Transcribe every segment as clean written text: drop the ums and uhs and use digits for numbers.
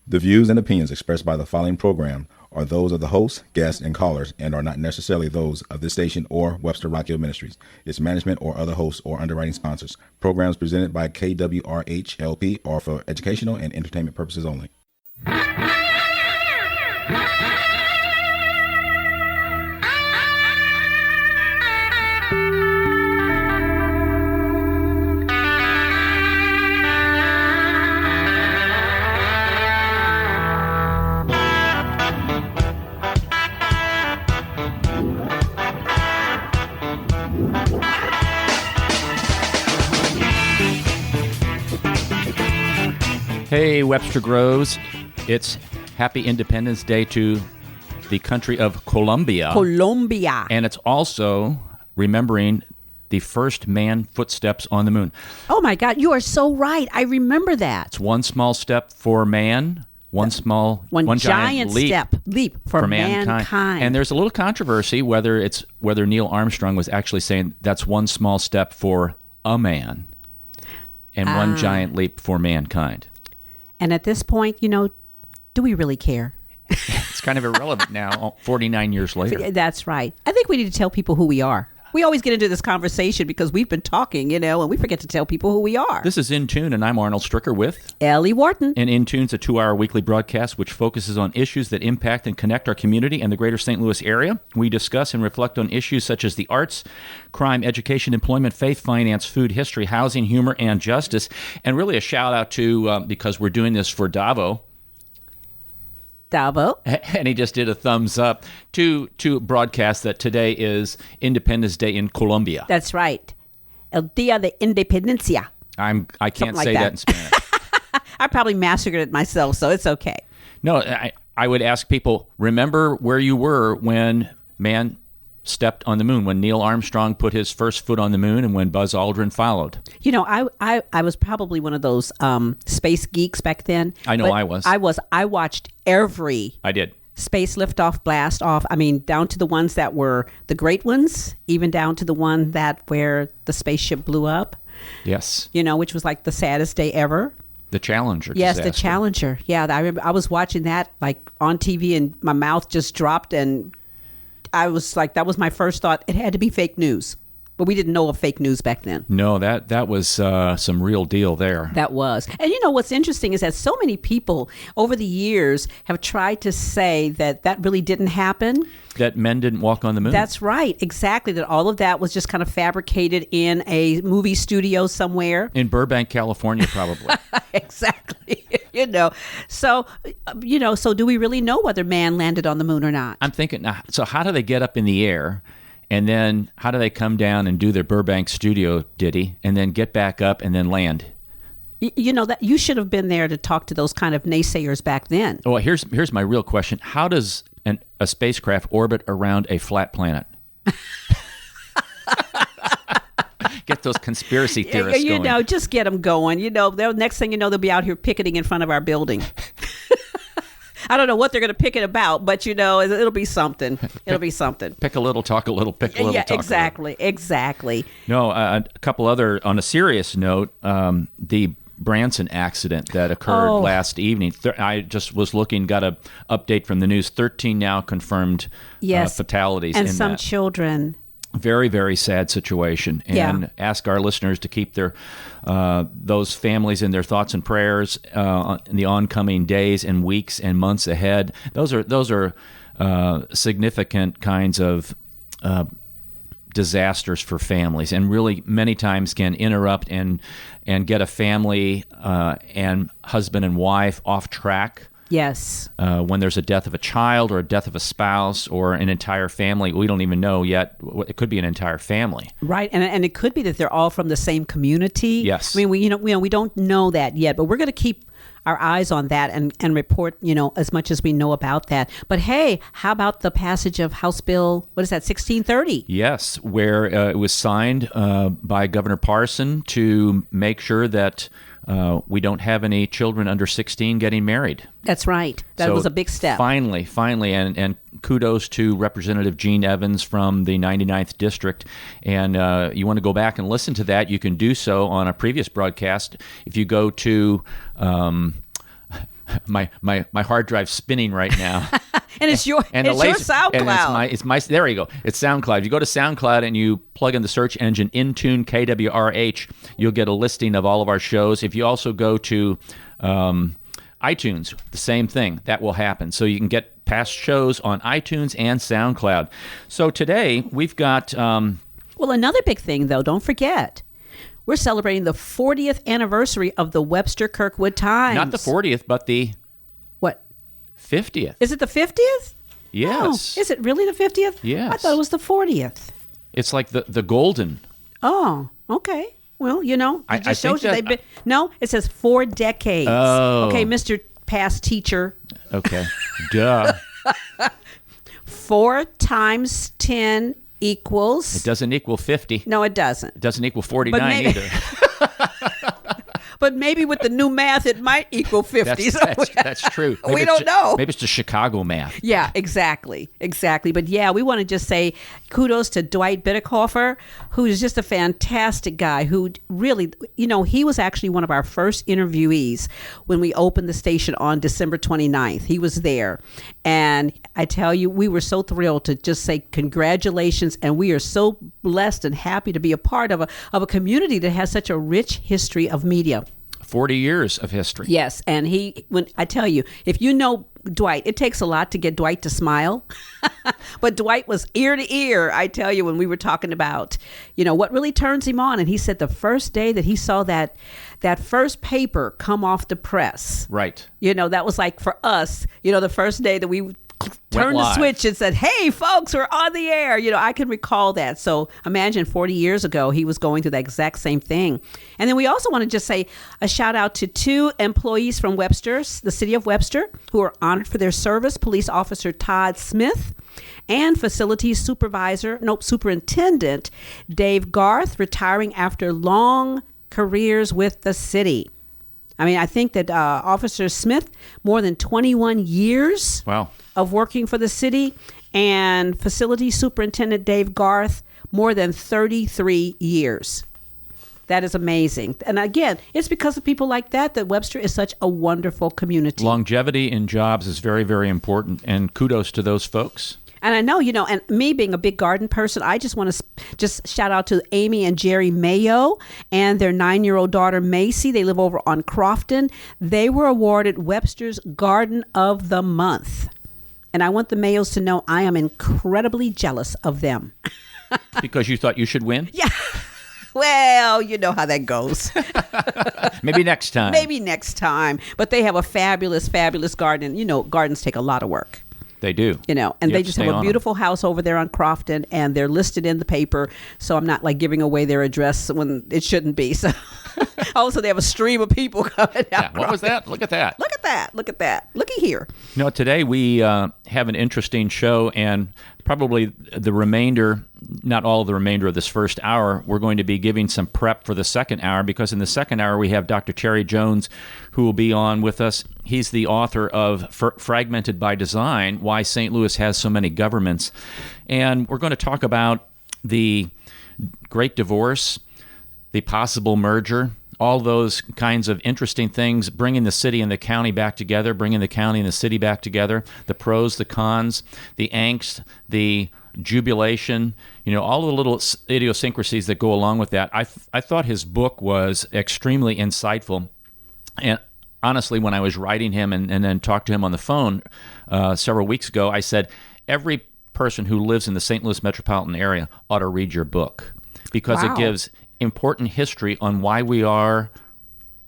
The views and opinions expressed by the following program are those of the host, guests, and callers and are not necessarily those of this station or Webster Rock Hill Ministries, its management, or other hosts or underwriting sponsors. Programs presented by KWRH-LP are for educational and entertainment purposes only. Hey, Webster Grows. It's Happy Independence Day to the country of Colombia. Colombia. And it's also remembering the first man footsteps on the moon. Oh, my God. You are so right. I remember that. It's one small step for man, one giant leap for mankind. And there's a little controversy whether Neil Armstrong was actually saying that's one small step for a man and one giant leap for mankind. And at this point, do we really care? It's kind of irrelevant now, 49 years later. That's right. I think we need to tell people who we are. We always get into this conversation because we've been talking, and we forget to tell people who we are. This is In Tune, and I'm Arnold Stricker with Ellie Wharton. And In Tune's a 2-hour weekly broadcast which focuses on issues that impact and connect our community and the greater St. Louis area. We discuss and reflect on issues such as the arts, crime, education, employment, faith, finance, food, history, housing, humor, and justice. And really a shout out to, because we're doing this for Davo, and he just did a thumbs up to broadcast that today is Independence Day in Colombia. That's right. El Día de Independencia. I can't say that in Spanish. I probably massacred it myself, so it's okay. No, I would ask people, remember where you were when man stepped on the moon, when Neil Armstrong put his first foot on the moon and when Buzz Aldrin followed. I was probably one of those space geeks back then. I know I was. I watched every space liftoff, blast off. I mean, down to the ones that were the great ones, even down to the one where the spaceship blew up. Yes. Which was like the saddest day ever. The Challenger Yes, disaster. the Challenger. Yeah, I remember I was watching that like on TV and my mouth just dropped and I was like, that was my first thought. It had to be fake news. But we didn't know of fake news back then. No, that was some real deal there. That was. And what's interesting is that so many people over the years have tried to say that really didn't happen. That men didn't walk on the moon. That's right. Exactly. That all of that was just kind of fabricated in a movie studio somewhere. In Burbank, California, probably. Exactly. So do we really know whether man landed on the moon or not? I'm thinking, so how do they get up in the air? And then how do they come down and do their Burbank studio ditty and then get back up and then land? That you should have been there to talk to those kind of naysayers back then. Well, here's my real question. How does a spacecraft orbit around a flat planet? Get those conspiracy theorists going. Just get them going. Next thing you know, they'll be out here picketing in front of our building. I don't know what they're going to pick it about, but it'll be something. It'll be something. Pick a little, talk a little, pick a little, talk exactly, a little. Exactly. No, a couple other, on a serious note, the Branson accident that occurred last evening. I just was looking, got an update from the news. 13 now confirmed fatalities. And in some that. Children. Very, very sad situation, and ask our listeners to keep their those families in their thoughts and prayers in the oncoming days and weeks and months ahead. Those are significant kinds of disasters for families, and really many times can interrupt and get a family and husband and wife off track. Yes. When there's a death of a child or a death of a spouse or an entire family, we don't even know yet. It could be an entire family. Right, and it could be that they're all from the same community. Yes. I mean, we don't know that yet, but we're going to keep our eyes on that and report, as much as we know about that. But hey, how about the passage of House Bill, 1630? Yes, where it was signed by Governor Parson to make sure that we don't have any children under 16 getting married. That's right. That was a big step. Finally, and kudos to Representative Gene Evans from the 99th District. And you want to go back and listen to that, you can do so on a previous broadcast. If you go to my hard drive's spinning right now. And it's your And it's the your laser, SoundCloud. and it's my there you go. It's SoundCloud. You go to SoundCloud and you plug in the search engine Intune KWRH, you'll get a listing of all of our shows. If you also go to iTunes, the same thing. That will happen. So you can get past shows on iTunes and SoundCloud. So today we've got Well, another big thing, though, don't forget, we're celebrating the 40th anniversary of the Webster Kirkwood Times. not the 40th, but the What? 50th. Is it the 50th? Yes. Oh, is it really the 50th? Yes. I thought it was the 40th. It's like the golden. Oh, okay. Well, you know, I it just think shows you that- they've been. No, it says 4 decades. Oh. Okay, Mr. Past Teacher. Okay. Duh. 4 times 10 equals. It doesn't equal 50. No, it doesn't. It doesn't equal 49 maybe- either. But maybe with the new math, it might equal 50. That's true. Maybe We it's don't know. Maybe it's the Chicago math. Yeah, exactly. But yeah, we want to just say kudos to Dwight Bitterkofer, who is just a fantastic guy who really, you know, he was actually one of our first interviewees when we opened the station on December 29th. He was there. And I tell you, we were so thrilled to just say congratulations. And we are so blessed and happy to be a part of a community that has such a rich history of media. 40 years of history. Yes, and when I tell you, if you know Dwight, it takes a lot to get Dwight to smile. But Dwight was ear to ear, I tell you, when we were talking about, you know, what really turns him on. And he said the first day that he saw that first paper come off the press. Right. You know, that was like for us, you know, the first day that we turned the live. switch and said, hey, folks, we're on the air. You know, I can recall that. So imagine 40 years ago, he was going through the exact same thing. And then we also want to just say a shout out to 2 employees from Webster, the city of Webster, who are honored for their service. Police Officer Todd Smith and Superintendent Dave Garth, retiring after long careers with the city. I mean, I think that Officer Smith, more than 21 years Wow. of working for the city, and Facility Superintendent Dave Garth, more than 33 years. That is amazing. And again, it's because of people like that Webster is such a wonderful community. Longevity in jobs is very, very important, and kudos to those folks. And I know, you know, and me being a big garden person, I just want to just shout out to Amy and Jerry Mayo and their 9-year-old daughter, Macy. They live over on Crofton. They were awarded Webster's Garden of the Month. And I want the Mayos to know I am incredibly jealous of them. Because you thought you should win? Yeah. Well, you know how that goes. Maybe next time. Maybe next time. But they have a fabulous, fabulous garden. You know, gardens take a lot of work. They do. You know, and You they have to just stay have a on 'em. beautiful house over there on Crofton, and they're listed in the paper. So I'm not like giving away their address when it shouldn't be. So also they have a stream of people coming out. Yeah, what was that? Look at that. Look at that. Look at that. Looky here. You know, today we have an interesting show, and probably the remainder, not all of the remainder of this first hour, we're going to be giving some prep for the second hour, because in the second hour we have Dr. Terry Jones, who will be on with us. He's the author of Fragmented by Design, Why St. Louis Has So Many Governments. And we're going to talk about the Great Divorce, the possible merger, all those kinds of interesting things, bringing the city and the county back together, bringing the county and the city back together, the pros, the cons, the angst, the jubilation, you know, all the little idiosyncrasies that go along with that. I thought his book was extremely insightful. And honestly, when I was writing him and then talked to him on the phone several weeks ago, I said, every person who lives in the St. Louis metropolitan area ought to read your book, because Wow. it gives important history on why we are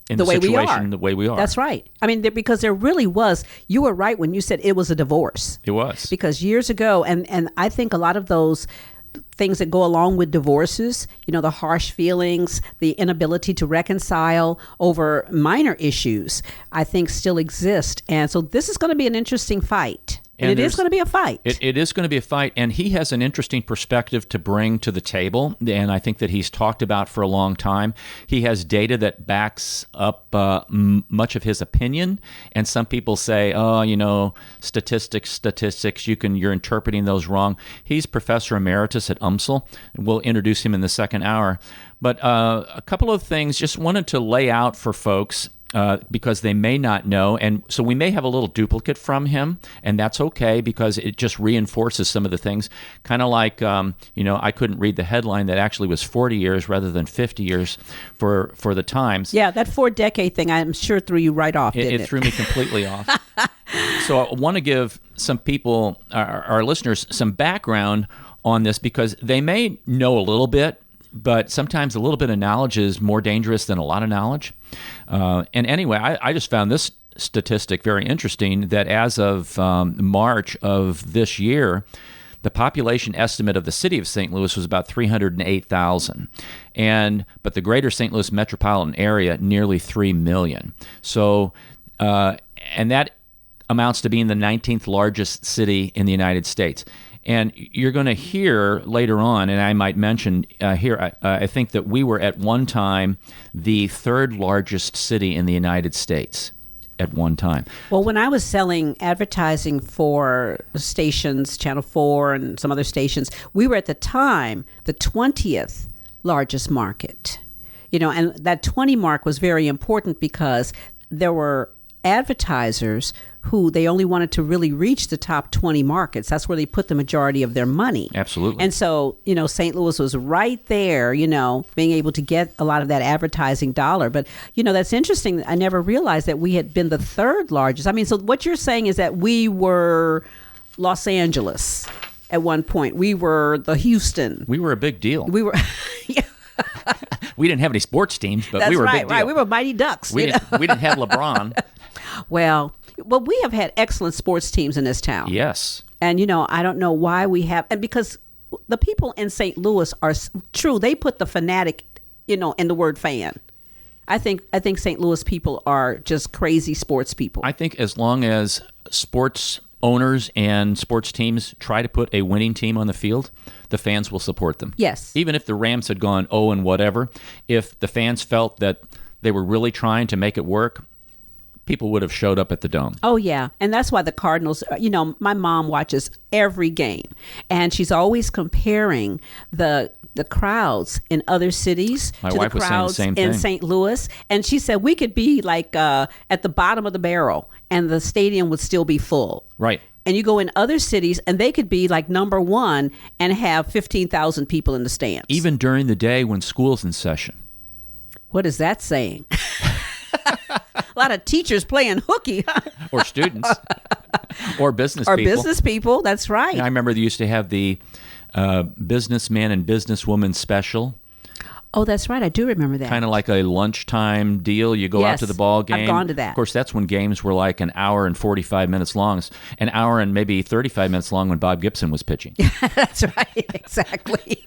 in the way we situation are. the way we are. That's right. I mean, because there really was, you were right when you said it was a divorce. It was. Because years ago, and I think a lot of those things that go along with divorces, you know, the harsh feelings, the inability to reconcile over minor issues, I think still exist. And so this is going to be an interesting fight. And it is going to be a fight. It is going to be a fight, and he has an interesting perspective to bring to the table, and I think that he's talked about for a long time. He has data that backs up much of his opinion, and some people say, oh, you know, statistics, you're interpreting those wrong. He's professor emeritus at UMSL. We'll introduce him in the second hour. But a couple of things, just wanted to lay out for folks because they may not know. And so we may have a little duplicate from him, and that's okay because it just reinforces some of the things. Kind of like, I couldn't read the headline that actually was 40 years rather than 50 years for the Times. Yeah, that 4-decade thing, I'm sure threw you right off, didn't it? It threw me completely off. So I want to give some people, our listeners, some background on this because they may know a little bit, but sometimes a little bit of knowledge is more dangerous than a lot of knowledge. And anyway, I just found this statistic very interesting that as of March of this year, the population estimate of the city of St. Louis was about 308,000, but the greater St. Louis metropolitan area, nearly 3 million. So, and that amounts to being the 19th largest city in the United States. And you're going to hear later on, and I might mention here, I think that we were at one time the third largest city in the United States at one time. Well, when I was selling advertising for stations, Channel 4 and some other stations, we were at the time the 20th largest market. And that 20 mark was very important because there were advertisers who they only wanted to really reach the top 20 markets. That's where they put the majority of their money. Absolutely. And so, St. Louis was right there, being able to get a lot of that advertising dollar. But, that's interesting. I never realized that we had been the third largest. I mean, so what you're saying is that we were Los Angeles at one point. We were the Houston. We were a big deal. We were... yeah. We didn't have any sports teams, but we were a big deal. Right. We were Mighty Ducks. We didn't have LeBron. Well, we have had excellent sports teams in this town. Yes. And, I don't know why we have, and because the people in St. Louis are true, they put the fanatic, in the word fan. I think St. Louis people are just crazy sports people. I think as long as sports owners and sports teams try to put a winning team on the field, the fans will support them. Yes. Even if the Rams had gone 0 and whatever, if the fans felt that they were really trying to make it work, people would have showed up at the Dome. Oh, yeah. And that's why the Cardinals, my mom watches every game, and she's always comparing the crowds in other cities My to wife the was saying the crowds same in thing. St. Louis. And she said we could be like at the bottom of the barrel, and the stadium would still be full. Right. And you go in other cities, and they could be like number one and have 15,000 people in the stands. Even during the day when school's in session. What is that saying? A lot of teachers playing hooky. Or students. Or business Or people. business people, that's right. I remember they used to have the businessman and businesswoman special. Oh, that's right. I do remember that. Kind of like a lunchtime deal. You go out Yes, to the ball game. I've gone to that. Of course, that's when games were like an hour and 45 minutes long. An hour and maybe 35 minutes long when Bob Gibson was pitching. That's right. Exactly.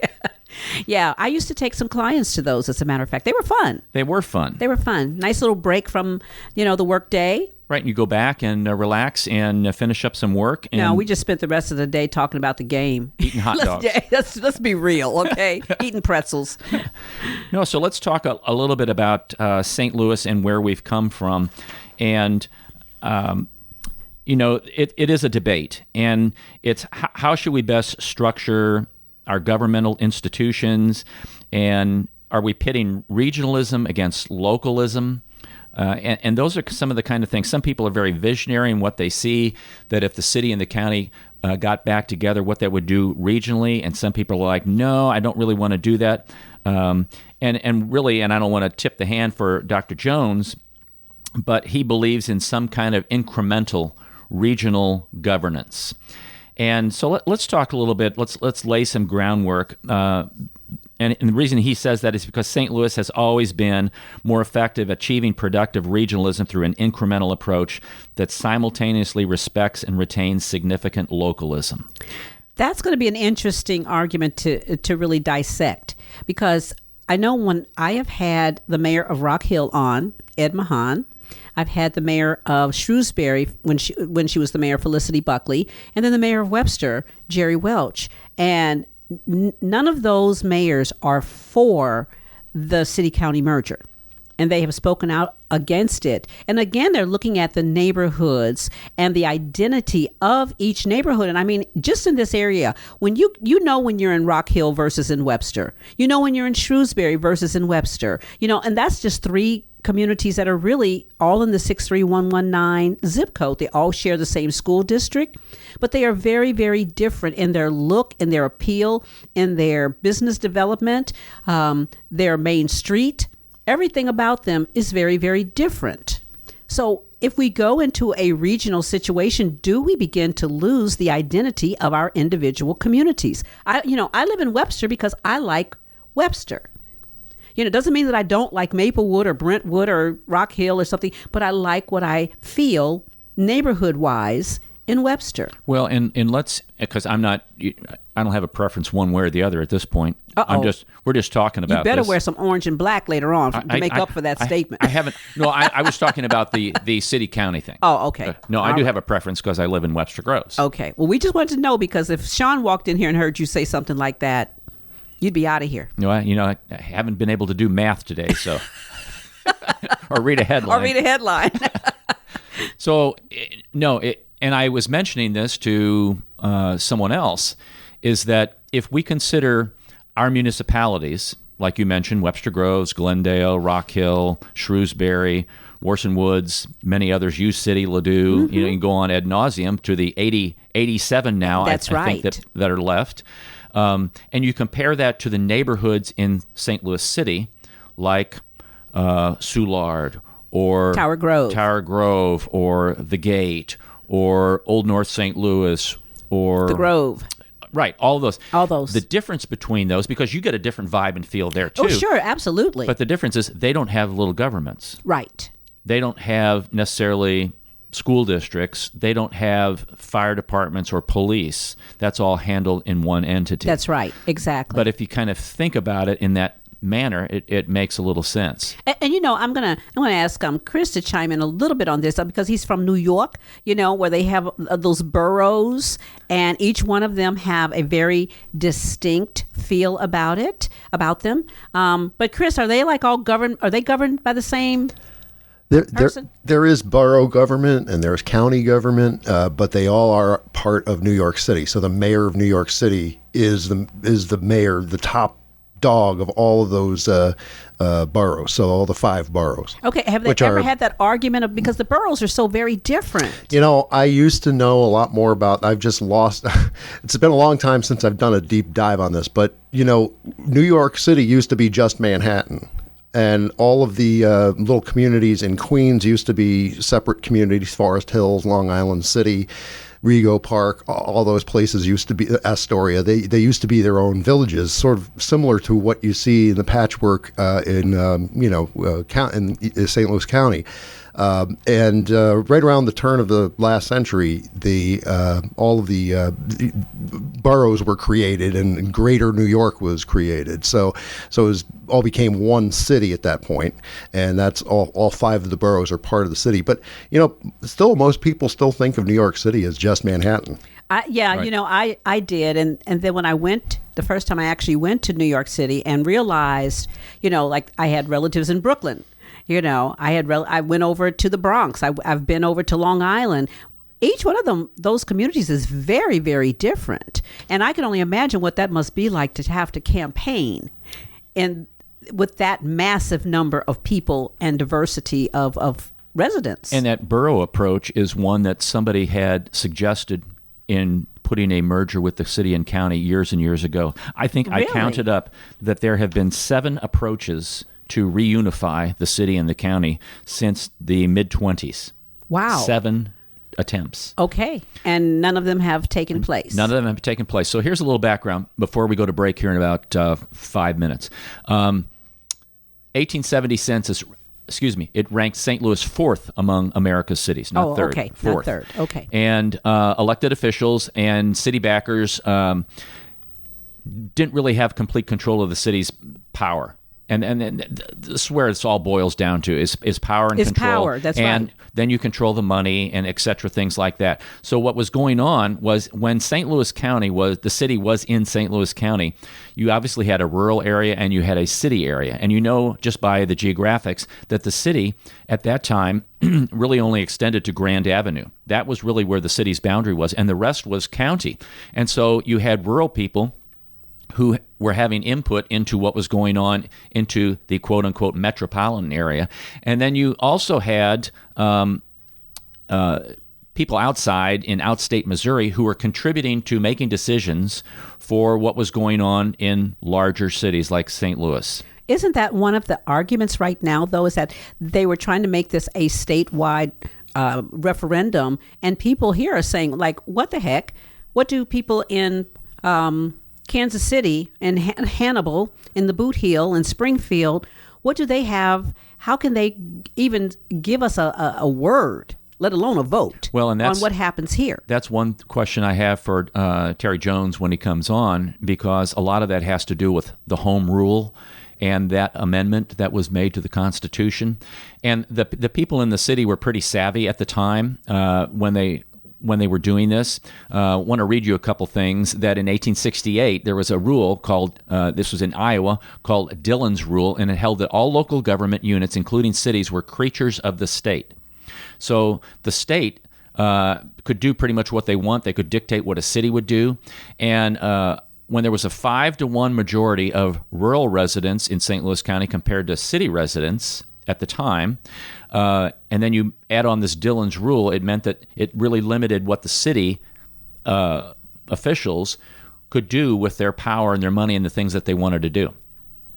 Yeah, I used to take some clients to those, as a matter of fact. They were fun. They were fun. They were fun. Nice little break from, the work day. Right, and you go back and relax and finish up some work. And No, we just spent the rest of the day talking about the game. Eating hot dogs. Let's be real, okay? Eating pretzels. No, so let's talk a little bit about St. Louis and where we've come from. And, it is a debate. And it's how should we best structure our governmental institutions? And are we pitting regionalism against localism? And those are some of the kind of things. Some people are very visionary in what they see, that if the city and the county got back together, what that would do regionally. And some people are like, no, I don't really want to do that. And I don't want to tip the hand for Dr. Jones, but he believes in some kind of incremental regional governance. And so let's talk a little bit. Let's lay some groundwork. And the reason he says that is because St. Louis has always been more effective achieving productive regionalism through an incremental approach that simultaneously respects and retains significant localism. That's going to be an interesting argument to really dissect, because I know when I have had the mayor of Rock Hill on, Ed Mahan, I've had the mayor of Shrewsbury when she was the mayor, Felicity Buckley, and then the mayor of Webster, Jerry Welch. And none of those mayors are for the city-county merger. And they have spoken out against it. And again, they're looking at the neighborhoods and the identity of each neighborhood. And I mean, just in this area, when you know when you're in Rock Hill versus in Webster, when you're in Shrewsbury versus in Webster, and that's just three communities that are really all in the 63119 zip code. They all share the same school district, but they are very, very different in their look, in their appeal, in their business development, their main street. Everything about them is very, very different. So if we go into a regional situation, do we begin to lose the identity of our individual communities? I live in Webster because I like Webster. It doesn't mean that I don't like Maplewood or Brentwood or Rock Hill or something, but I like what I feel neighborhood-wise in Webster. Well, and let's, because I don't have a preference one way or the other at this point. We're just talking about. You better this. wear some orange and black later on to make up for that statement. I haven't. No, I was talking about the city-county thing. Oh, okay. No, I do have a preference because I live in Webster Groves. Okay. Well, we just wanted to know because if Sean walked in here and heard you say something like that, you'd be out of here. I haven't been able to do math today, so or read a headline. So and I was mentioning this to someone else, is that if we consider our municipalities, like you mentioned, Webster Groves, Glendale, Rock Hill, Shrewsbury, Warson Woods, many others, U City, Ladue, you can go on ad nauseum to the 87 now, That's right. I think that are left. And you compare that to the neighborhoods in St. Louis City, like Soulard or Tower Grove or The Gate or Old North St. Louis or The Grove. Right, all those. The difference between those, because you get a different vibe and feel there too. Oh, sure, absolutely. But the difference is they don't have little governments. Right. They don't have necessarily school districts. They don't have fire departments or police. That's all handled in one entity. That's right, exactly. But if you kind of think about it in that manner, it makes a little sense. And I'm gonna ask Chris to chime in a little bit on this because he's from New York, where they have those boroughs, and each one of them have a very distinct feel about them. But Chris, are they like all governed? Are they governed by the same person? There is borough government and there's county government, but they all are part of New York City. So the mayor of New York City is the mayor, the top dog of all of those boroughs, so all the 5 boroughs. Okay, have they ever had that argument because the boroughs are so very different? I used to know a lot more about, I've just lost, it's been a long time since I've done a deep dive on this, but, New York City used to be just Manhattan. And all of the little communities in Queens used to be separate communities, Forest Hills, Long Island City, Rego Park, all those places used to be, Astoria, they used to be their own villages, sort of similar to what you see in the patchwork in St. Louis County. And right around the turn of the last century, all of the boroughs were created, and Greater New York was created. So it all became one city at that point, and that's all 5 of the boroughs are part of the city. But still, most people still think of New York City as just Manhattan. Right. I did, and then when I went the first time, I actually went to New York City and realized, like I had relatives in Brooklyn. I went over to the Bronx. I've been over to Long Island. Each one of them, those communities is very, very different. And I can only imagine what that must be like to have to campaign with that massive number of people and diversity of residents. And that borough approach is one that somebody had suggested in putting a merger with the city and county years and years ago. I think Really? I counted up that there have been 7 approaches to reunify the city and the county since the mid-20s. Wow. 7 attempts. Okay. And none of them have taken place. None of them have taken place. So here's a little background before we go to break here in about 5 minutes. 1870 census, it ranked St. Louis 4th among America's cities, not 3rd. Okay. 4th. Not 3rd. Okay. And elected officials and city backers didn't really have complete control of the city's power. And this is where this all boils down to is power and It's control. power, that's and right. then you control the money and et cetera, things like that. So what was going on was when St. Louis County the city was in St. Louis County, you obviously had a rural area and you had a city area. And just by the geographics that the city at that time really only extended to Grand Avenue. That was really where the city's boundary was, and the rest was county. And so you had rural people who were having input into what was going on into the quote-unquote metropolitan area. And then you also had people outside in outstate Missouri who were contributing to making decisions for what was going on in larger cities like St. Louis. Isn't that one of the arguments right now, though, is that they were trying to make this a statewide referendum, and people here are saying, like, what the heck? What do people in Kansas City and Hannibal, in the Boot Heel and Springfield, what do they have? How can they even give us a word, let alone a vote, and on what happens here? That's one question I have for Terry Jones when he comes on, because a lot of that has to do with the home rule and that amendment that was made to the Constitution. And the people in the city were pretty savvy at the time when they were doing this. I want to read you a couple things. That in 1868, there was a rule called, this was in Iowa, called Dillon's Rule, and it held that all local government units, including cities, were creatures of the state. So the state could do pretty much what they want. They could dictate what a city would do. And when there was a 5-to-1 majority of rural residents in St. Louis County compared to city residents at the time, and then you add on this Dillon's Rule, it meant that it really limited what the city officials could do with their power and their money and the things that they wanted to do.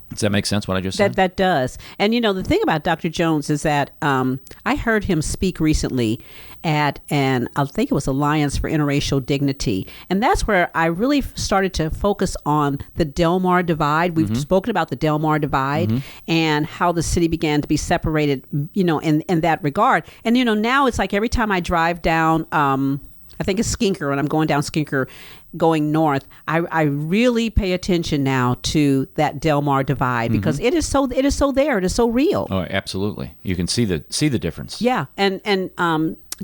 Does that make sense, what I just said? That does. And, the thing about Dr. Jones is that I heard him speak recently at I think it was Alliance for Interracial Dignity. And that's where I really started to focus on the Delmar Divide. We've spoken about the Delmar Divide and how the city began to be separated, in that regard. And, now it's like every time I drive down, I think it's Skinker, when I'm going down Skinker, going north, I really pay attention now to that Delmar Divide, because it is so there, it is so real. Oh, absolutely. You can see the difference. Yeah, and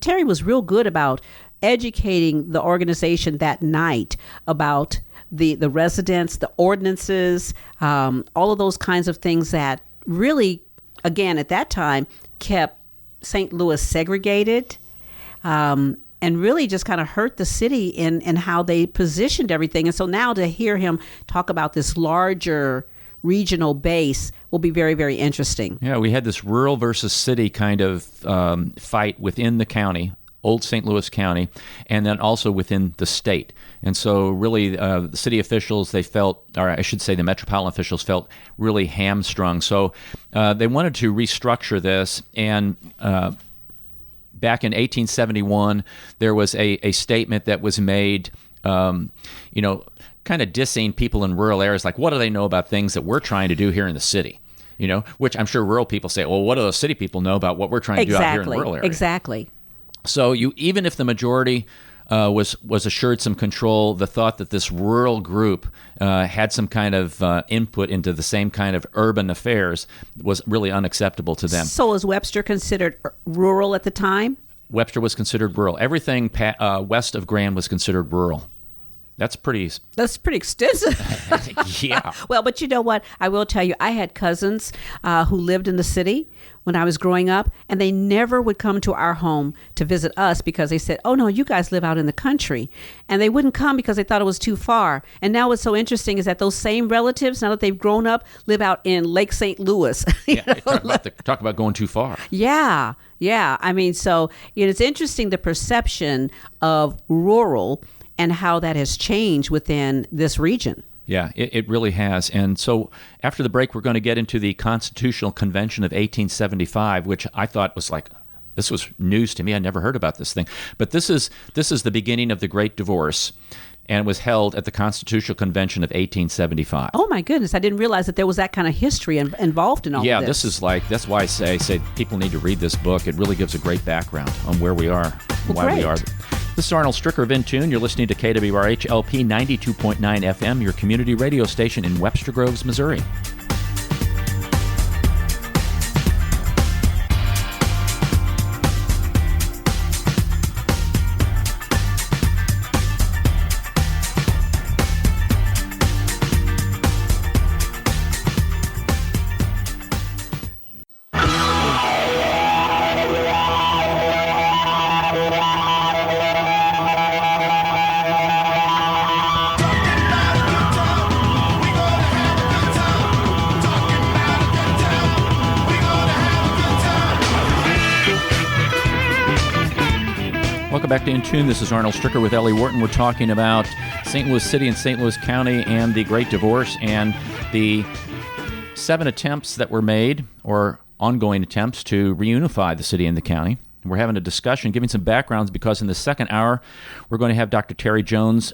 Terry was real good about educating the organization that night about the residents, the ordinances, all of those kinds of things that really, again, at that time, kept St. Louis segregated. And really just kind of hurt the city in how they positioned everything. And so now to hear him talk about this larger regional base will be very, very interesting. Yeah, we had this rural versus city kind of fight within the county, old St. Louis County, and then also within the state. And so really the city officials, they felt, or I should say the metropolitan officials felt really hamstrung. So they wanted to restructure this, and back in 1871, there was a statement that was made, kind of dissing people in rural areas, like, what do they know about things that we're trying to do here in the city? Which I'm sure rural people say, well, what do those city people know about what we're trying to do out here in the rural area? Exactly. So even if the majority was assured some control, the thought that this rural group had some kind of input into the same kind of urban affairs was really unacceptable to them. So was Webster considered rural at the time? Webster was considered rural. Everything west of Grand was considered rural. That's pretty extensive. Yeah. Well, but you know what? I will tell you, I had cousins who lived in the city when I was growing up, and they never would come to our home to visit us because they said, oh, no, you guys live out in the country. And they wouldn't come because they thought it was too far. And now what's so interesting is that those same relatives, now that they've grown up, live out in Lake St. Louis. Talk about going too far. Yeah. I mean, so it's interesting, the perception of rural and how that has changed within this region. Yeah, it really has. And so after the break, we're going to get into the Constitutional Convention of 1875, which I thought was like, this was news to me. I never heard about this thing. But this is the beginning of the Great Divorce, and was held at the Constitutional Convention of 1875. Oh, my goodness. I didn't realize that there was that kind of history involved in all of this. Yeah, this is that's why I say people need to read this book. It really gives a great background on where we are and why we are. This is Arnold Stricker of Intune. You're listening to KWRH LP 92.9 FM, your community radio station in Webster Groves, Missouri. Welcome back to In Tune. This is Arnold Stricker with Ellie Wharton. We're talking about St. Louis City and St. Louis County and the Great Divorce and the 7 attempts that were made, or ongoing attempts, to reunify the city and the county. We're having a discussion, giving some backgrounds, because in the second hour, we're going to have Dr. Terry Jones,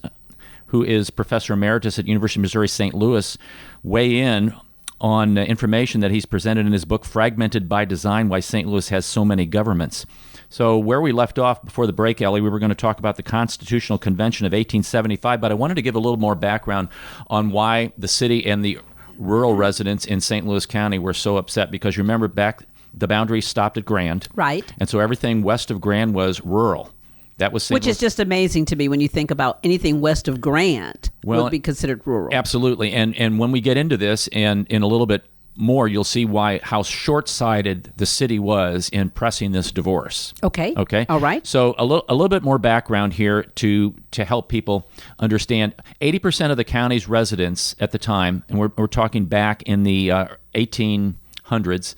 who is Professor Emeritus at University of Missouri St. Louis, weigh in on information that he's presented in his book, Fragmented by Design, Why St. Louis Has So Many Governments. So where we left off before the break, Ellie, we were going to talk about the Constitutional Convention of 1875, but I wanted to give a little more background on why the city and the rural residents in St. Louis County were so upset, because you remember back, the boundary stopped at Grand. Right. And so everything west of Grand was rural. That was St. Which Louis. is just amazing to me when you think about anything west of Grand Well, would be considered rural. Absolutely. And when we get into this and in a little bit more, you'll see how short-sighted the city was in pressing this divorce. Okay. Okay. All right. So a little bit more background here to help people understand. 80% of the county's residents at the time, and we're talking back in the 1800s,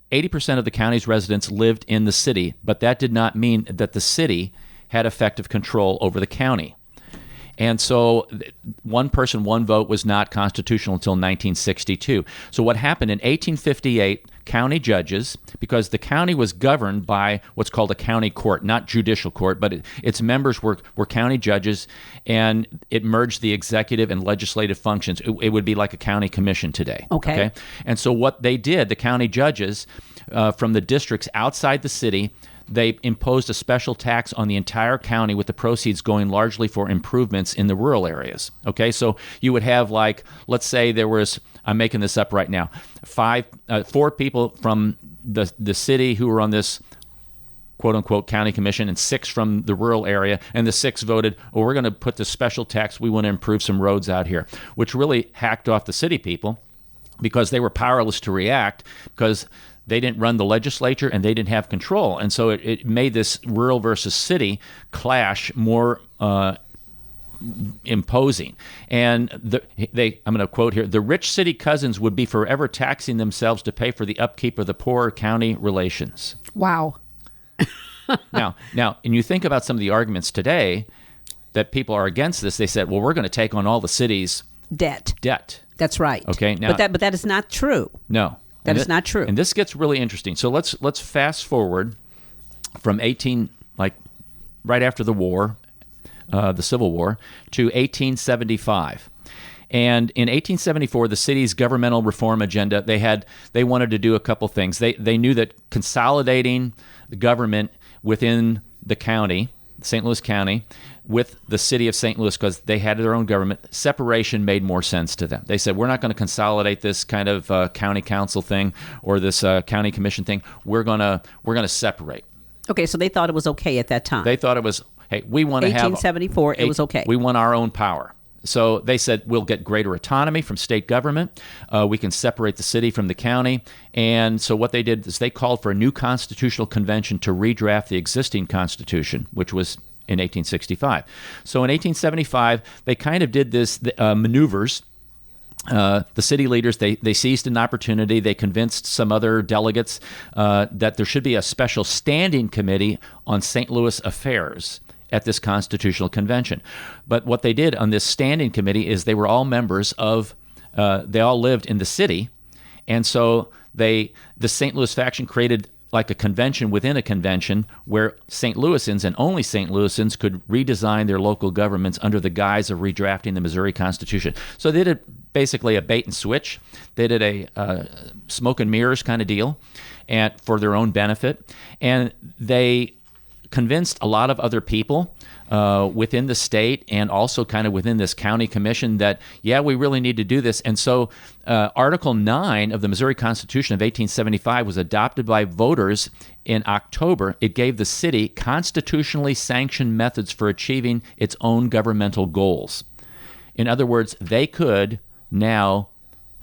80% of the county's residents lived in the city, but that did not mean that the city had effective control over the county. And so one person, one vote was not constitutional until 1962. So what happened in 1858, county judges, because the county was governed by what's called a county court, not judicial court, but its members were county judges, and it merged the executive and legislative functions. It would be like a county commission today. Okay. And so what they did, the county judges from the districts outside the city, they imposed a special tax on the entire county, with the proceeds going largely for improvements in the rural areas. Okay, so you would have, like, let's say there was, I'm making this up right now, 4 people from the city who were on this quote-unquote county commission, and 6 from the rural area, and the 6 voted, well, we're going to put this special tax, we want to improve some roads out here, which really hacked off the city people, because they were powerless to react, because they didn't run the legislature and they didn't have control. And so it made this rural versus city clash more imposing. And I'm going to quote here, the rich city cousins would be forever taxing themselves to pay for the upkeep of the poor county relations. Wow. Now, and you think about some of the arguments today that people are against this. They said, well, we're going to take on all the city's debt. That's right. Okay. Now, but that is not true. No. That is not true. And this gets really interesting. So let's fast forward from right after the war, the Civil War, to 1875. And in 1874, the city's governmental reform agenda, they wanted to do a couple things. They knew that consolidating the government within the county, St. Louis County, with the city of St. Louis, because they had their own government, separation made more sense to them. They said, we're not going to consolidate this kind of county council thing or this county commission thing. We're going to separate. Okay, so they thought it was okay at that time. They thought it was, hey, we want to have 1874, it was okay. We want our own power. So they said, we'll get greater autonomy from state government. We can separate the city from the county. And so what they did is they called for a new constitutional convention to redraft the existing constitution, which was in 1865. So in 1875, they kind of did this maneuvers. The city leaders, they seized an opportunity. They convinced some other delegates that there should be a special standing committee on St. Louis affairs at this constitutional convention. But what they did on this standing committee is they were all members of, they all lived in the city. And so the St. Louis faction created like a convention within a convention where St. Louisans and only St. Louisans could redesign their local governments under the guise of redrafting the Missouri Constitution. So they did basically a bait and switch. They did a smoke and mirrors kind of deal, and for their own benefit. And they convinced a lot of other people within the state and also kind of within this county commission that, yeah, we really need to do this. And so Article 9 of the Missouri Constitution of 1875 was adopted by voters in October. It gave the city constitutionally sanctioned methods for achieving its own governmental goals. In other words, they could now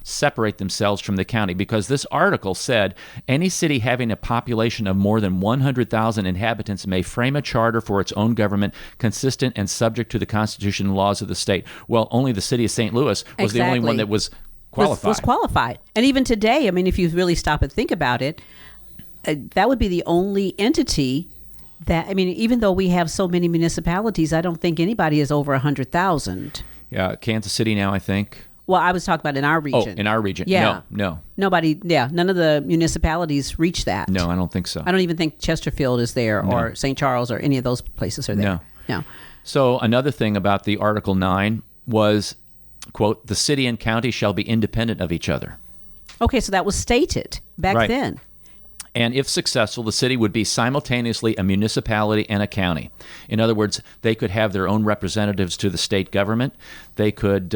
separate themselves from the county, because this article said any city having a population of more than 100,000 inhabitants may frame a charter for its own government consistent and subject to the Constitution and laws of the state. Well, only the city of St. Louis was the only one that was qualified. Was qualified. And even today, I mean, if you really stop and think about it, that would be the only entity That, I mean, even though we have so many municipalities, I don't think anybody is over 100,000. Yeah, Kansas City now, I think. Well, I was talking about in our region. Oh, in our region. Yeah. No. Nobody, none of the municipalities reach that. No, I don't think so. I don't even think Chesterfield is there or St. Charles or any of those places are there. No. So another thing about the Article 9 was, quote, the city and county shall be independent of each other. Okay, so that was stated back then. And if successful, the city would be simultaneously a municipality and a county. In other words, they could have their own representatives to the state government. They could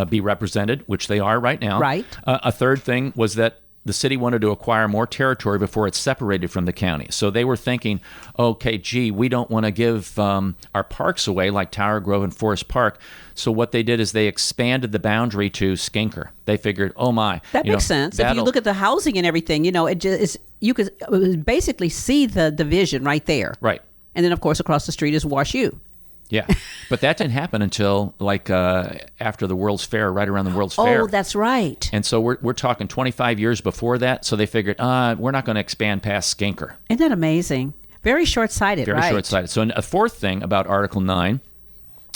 be represented, which they are right now. Right. A third thing was that the city wanted to acquire more territory before it's separated from the county. So they were thinking, okay, gee, we don't want to give our parks away like Tower Grove and Forest Park. So what they did is they expanded the boundary to Skinker. They figured, oh my. That makes sense. If you look at the housing and everything, it just is, you could basically see the division right there. Right. And then, of course, across the street is Wash U. Yeah, but that didn't happen until after the World's Fair, right around the World's Fair. Oh, that's right. And so we're talking 25 years before that. So they figured, we're not going to expand past Skinker. Isn't that amazing? Very short-sighted, Very short-sighted. So a fourth thing about Article 9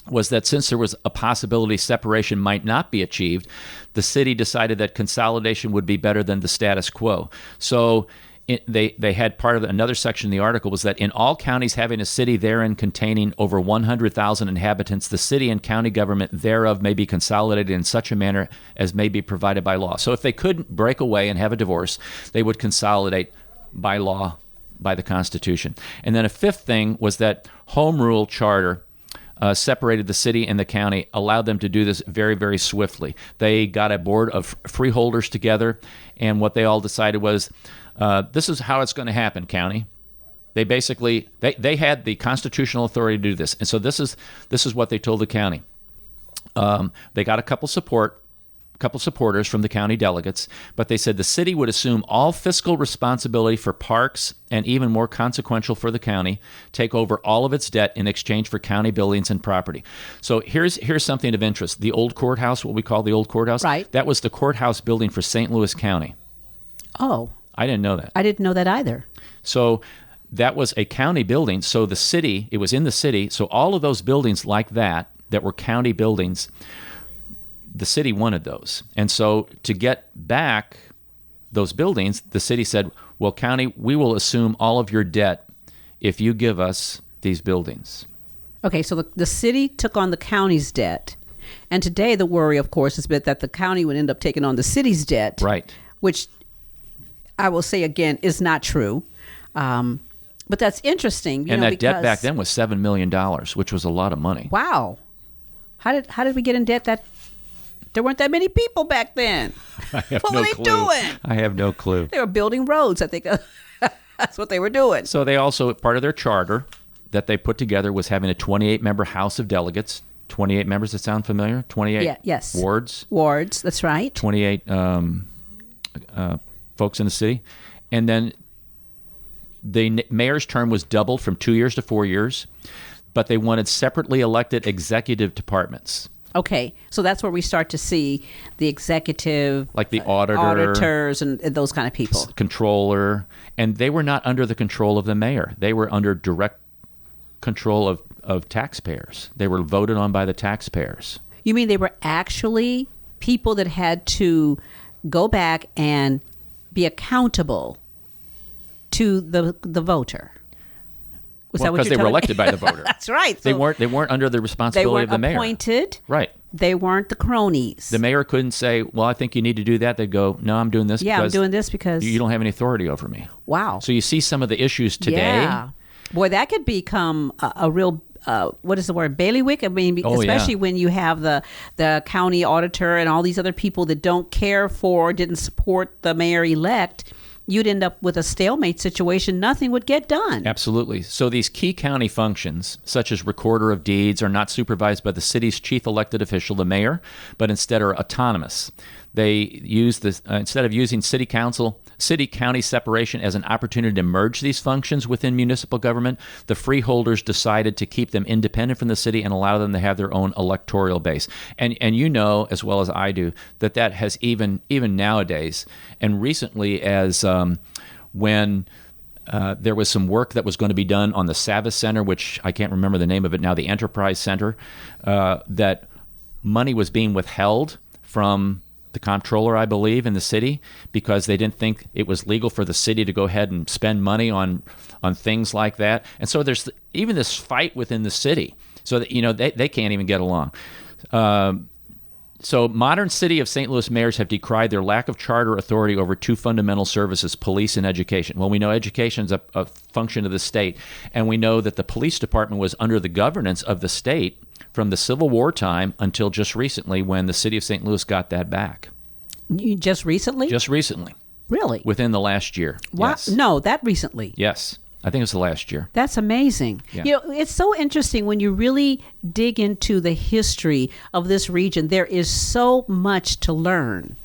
was that since there was a possibility separation might not be achieved, the city decided that consolidation would be better than the status quo. So they had part of another section in the article was that in all counties having a city therein containing over 100,000 inhabitants, the city and county government thereof may be consolidated in such a manner as may be provided by law. So if they couldn't break away and have a divorce, they would consolidate by law, by the Constitution. And then a fifth thing was that home rule charter separated the city and the county, allowed them to do this very, very swiftly. They got a board of freeholders together, and what they all decided was, this is how it's going to happen, county. They basically, they had the constitutional authority to do this. And so this is what they told the county. They got a couple supporters from the county delegates, but they said the city would assume all fiscal responsibility for parks and, even more consequential for the county, take over all of its debt in exchange for county buildings and property. So here's something of interest. The old courthouse, what we call the old courthouse, right. That was the courthouse building for St. Louis County. Oh. I didn't know that. I didn't know that either. So that was a county building. So the city, it was in the city. So all of those buildings like that were county buildings, the city wanted those. And so to get back those buildings, the city said, well, county, we will assume all of your debt if you give us these buildings. Okay, so the city took on the county's debt. And today the worry, of course, is that the county would end up taking on the city's debt. Right. Which I will say again is not true. But that's interesting. And that debt back then was $7 million, which was a lot of money. Wow. How did we get in debt? That there weren't that many people back then. What were they doing? I have no clue. They were building roads. I think that's what they were doing. So they also, part of their charter that they put together was having a 28-member House of Delegates. 28 members, that sound familiar? 28 yes. wards. Wards, that's right. 28 folks in the city. And then the mayor's term was doubled from 2 years to 4 years, but they wanted separately elected executive departments. Okay, so that's where we start to see the executive, like the auditor, auditors, and those kind of people. Controller, and they were not under the control of the mayor. They were under direct control of taxpayers. They were voted on by the taxpayers. You mean they were actually people that had to go back and be accountable to the voter? Because they were elected by the voter. That's right. So they weren't under the responsibility of the mayor. They weren't appointed. Right. They weren't the cronies. The mayor couldn't say, well, I think you need to do that. They'd go, no, I'm doing this I'm doing this because you don't have any authority over me. Wow. So you see some of the issues today. Yeah. Boy, that could become a real, what is the word, bailiwick? I mean, especially when you have the county auditor and all these other people that don't care for, didn't support the mayor-elect. You'd end up with a stalemate situation. Nothing would get done. Absolutely. So these key county functions, such as recorder of deeds, are not supervised by the city's chief elected official, the mayor, but instead are autonomous. They use this instead of using city-county separation as an opportunity to merge these functions within municipal government. The freeholders decided to keep them independent from the city and allow them to have their own electoral base. And you know as well as I do that has even nowadays and recently as when there was some work that was going to be done on the Savas Center, which I can't remember the name of it now, the Enterprise Center, that money was being withheld from the comptroller, I believe, in the city because they didn't think it was legal for the city to go ahead and spend money on things like that. And so there's even this fight within the city so that, they can't even get along. So modern city of St. Louis mayors have decried their lack of charter authority over two fundamental services, police and education. Well, we know education is a function of the state, and we know that the police department was under the governance of the state from the Civil War time until just recently when the city of St. Louis got that back. Just recently? Just recently. Really? Within the last year. Wow. Yes. No, that recently. Yes. I think it was the last year. That's amazing. Yeah. It's so interesting when you really dig into the history of this region. There is so much to learn.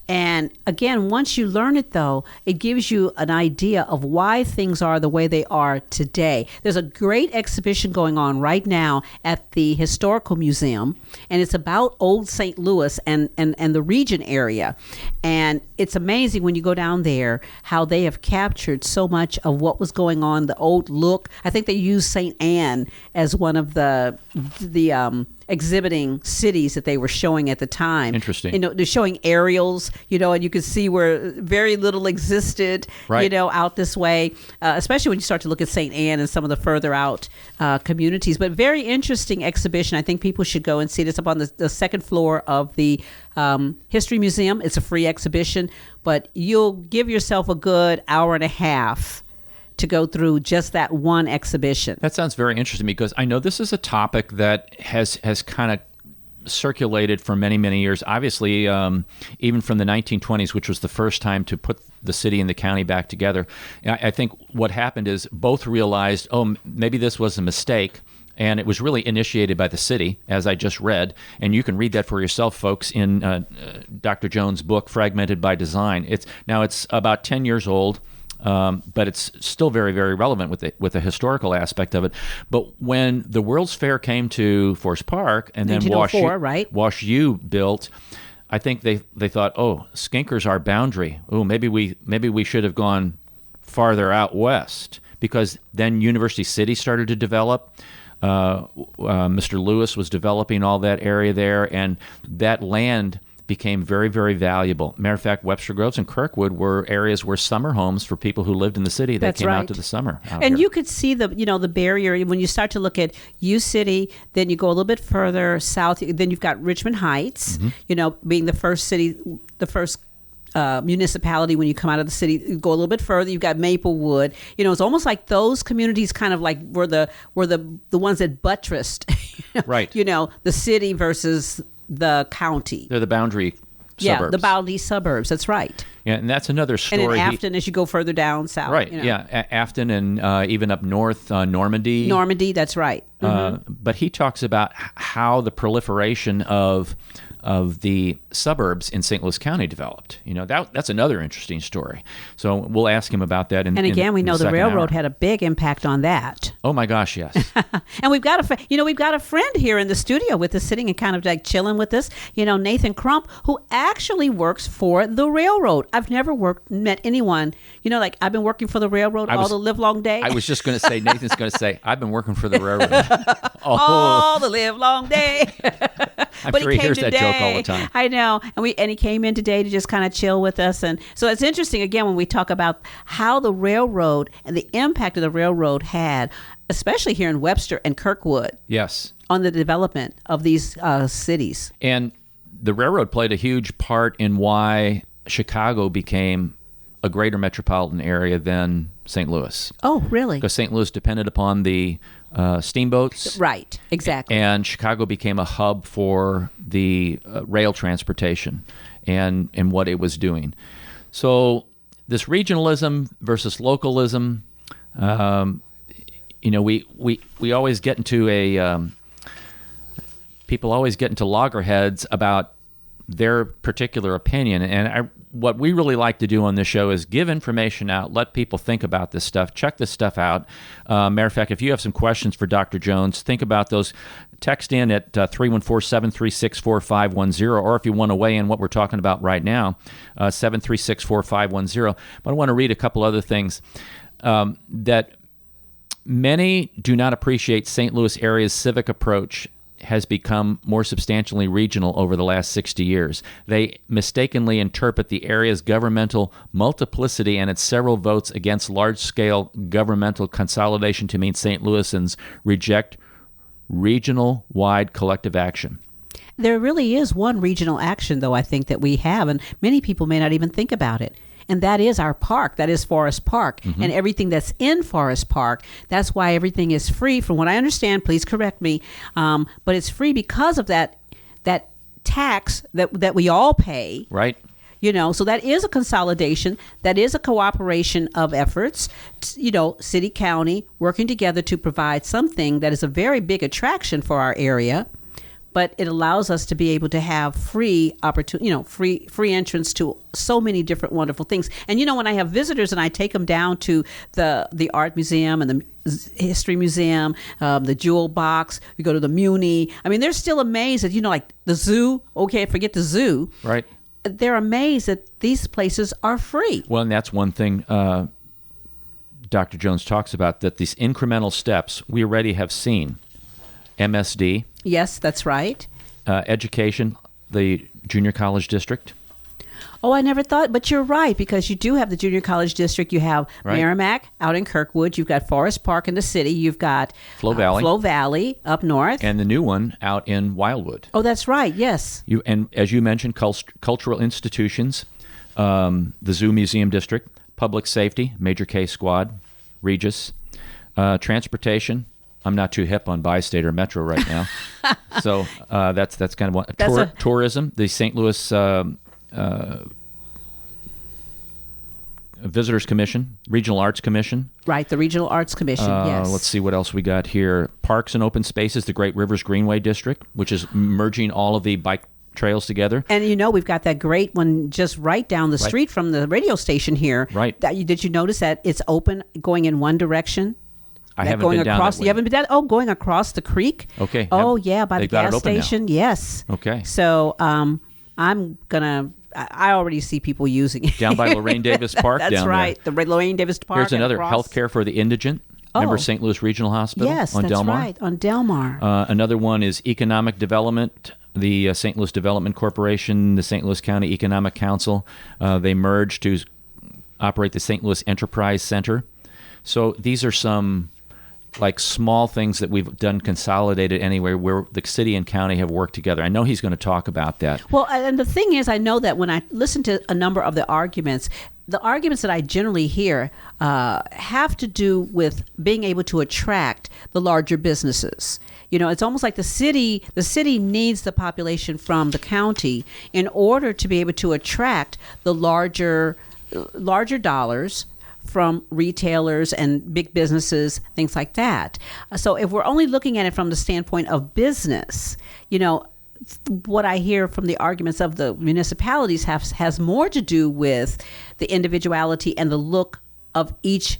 And again, once you learn it, though, it gives you an idea of why things are the way they are today. There's a great exhibition going on right now at the Historical Museum, and it's about old St. Louis and the region area. And it's amazing when you go down there how they have captured so much of what was going on, the old look. I think they used St. Anne as one of the exhibiting cities that they were showing at the time. Interesting. They're showing aerials, and you could see where very little existed, right. Out this way, especially when you start to look at St. Anne and some of the further out communities. But very interesting exhibition. I think people should go and see it. It's up on the second floor of the History Museum. It's a free exhibition, but you'll give yourself a good hour and a half to go through just that one exhibition. That sounds very interesting because I know this is a topic that has kind of circulated for many, many years. Obviously, even from the 1920s, which was the first time to put the city and the county back together. I think what happened is both realized, maybe this was a mistake. And it was really initiated by the city, as I just read. And you can read that for yourself, folks, in Dr. Jones' book, Fragmented by Design. It's about 10 years old. But it's still very, very relevant with the historical aspect of it. But when the World's Fair came to Forest Park and then Wash U built, I think they thought, Skinker's our boundary. Maybe we should have gone farther out west, because then University City started to develop. Mr. Lewis was developing all that area there, and that land became very, very valuable. Matter of fact, Webster Groves and Kirkwood were areas where summer homes for people who lived in the city that came out to the summer. And you could see the barrier when you start to look at U City. Then you go a little bit further south. Then you've got Richmond Heights. Being the first city, the first municipality when you come out of the city. You go a little bit further. You've got Maplewood. It's almost like those communities kind of like were the ones that buttressed, right? The city versus the county. They're the boundary suburbs. Yeah, the boundary suburbs. That's right. Yeah, and that's another story. And in Afton, as you go further down south. Right, yeah. Afton and even up north, Normandy. Normandy, that's right. But he talks about how the proliferation of the suburbs in St. Louis County developed. That's another interesting story. So we'll ask him about that. And again, we know the railroad had a big impact on that. Oh my gosh, yes. And we've got a friend here in the studio with us, sitting and kind of like chilling with us. Nathan Crump, who actually works for the railroad. I've never met anyone. I've been working for the railroad all the livelong day. I was just going to say, Nathan's going to say, I've been working for the railroad all the livelong day. I'm but sure he hears that joke all the time. I know. And he came in today to just kind of chill with us. And so it's interesting, again, when we talk about how the railroad and the impact of the railroad had, especially here in Webster and Kirkwood. Yes. On the development of these cities. And the railroad played a huge part in why Chicago became a greater metropolitan area than St. Louis. Oh, really? Because St. Louis depended upon the steamboats. Right, exactly. And Chicago became a hub for the rail transportation and what it was doing. So this regionalism versus localism, we always get into people always get into loggerheads about their particular opinion. And what we really like to do on this show is give information out, let people think about this stuff, check this stuff out. Matter of fact, if you have some questions for Dr. Jones, think about those. Text in at 314-736-4510, or if you want to weigh in what we're talking about right now, 736-4510. But I want to read a couple other things. that many do not appreciate St. Louis area's civic approach has become more substantially regional over the last 60 years. They mistakenly interpret the area's governmental multiplicity and its several votes against large-scale governmental consolidation to mean St. Louisans reject regional-wide collective action. There really is one regional action, though, I think that we have, and many people may not even think about it. And that is our park. That is Forest Park. Mm-hmm. And everything that's in Forest Park, that's why everything is free. From what I understand, please correct me, but it's free because of that tax that we all pay. Right. So that is a consolidation. That is a cooperation of efforts, city, county, working together to provide something that is a very big attraction for our area. But it allows us to be able to have free opportunity, free entrance to so many different wonderful things. And when I have visitors and I take them down to the art museum and the history museum, the jewel box, we go to the Muni. I mean, they're still amazed that like the zoo. Okay, forget the zoo. Right. They're amazed that these places are free. Well, and that's one thing Dr. Jones talks about, that these incremental steps we already have seen. MSD. Yes, that's right. Education, the junior college district. Oh, I never thought, but you're right, because you do have the junior college district. You have Merrimack out in Kirkwood. You've got Forest Park in the city. You've got Flow Valley up north. And the new one out in Wildwood. Oh, that's right, yes. And as you mentioned, cultural institutions, the Zoo Museum District, public safety, Major K Squad, Regis, transportation. I'm not too hip on Bi-State or Metro right now. So that's kind of one. Tourism, the St. Louis Visitors Commission, Regional Arts Commission. Right, the Regional Arts Commission, yes. Let's see what else we got here. Parks and Open Spaces, the Great Rivers Greenway District, which is merging all of the bike trails together. And we've got that great one just right down the street from the radio station here. Right. Did you notice that it's open, going in one direction? I haven't been down that way. You haven't been down? Oh, going across the creek? Okay. Oh, yeah, by the gas station. Now. Yes. Okay. So I'm going to, I already see people using it. Down by Lorraine Davis Park. That's down right. There. The Lorraine Davis Park. Here's another healthcare for the indigent. Remember St. Louis Regional Hospital on Delmar? Yes, that's right, on Delmar. Another one is economic development. The St. Louis Development Corporation, the St. Louis County Economic Council, they merged to operate the St. Louis Enterprise Center. So these are some small things that we've done consolidated anyway, where the city and county have worked together. I know he's going to talk about that. Well, and the thing is, I know that when I listen to a number of the arguments that I generally hear have to do with being able to attract the larger businesses. It's almost like the city needs the population from the county in order to be able to attract the larger dollars from retailers and big businesses, things like that. So if we're only looking at it from the standpoint of business, what I hear from the arguments of the municipalities has more to do with the individuality and the look of each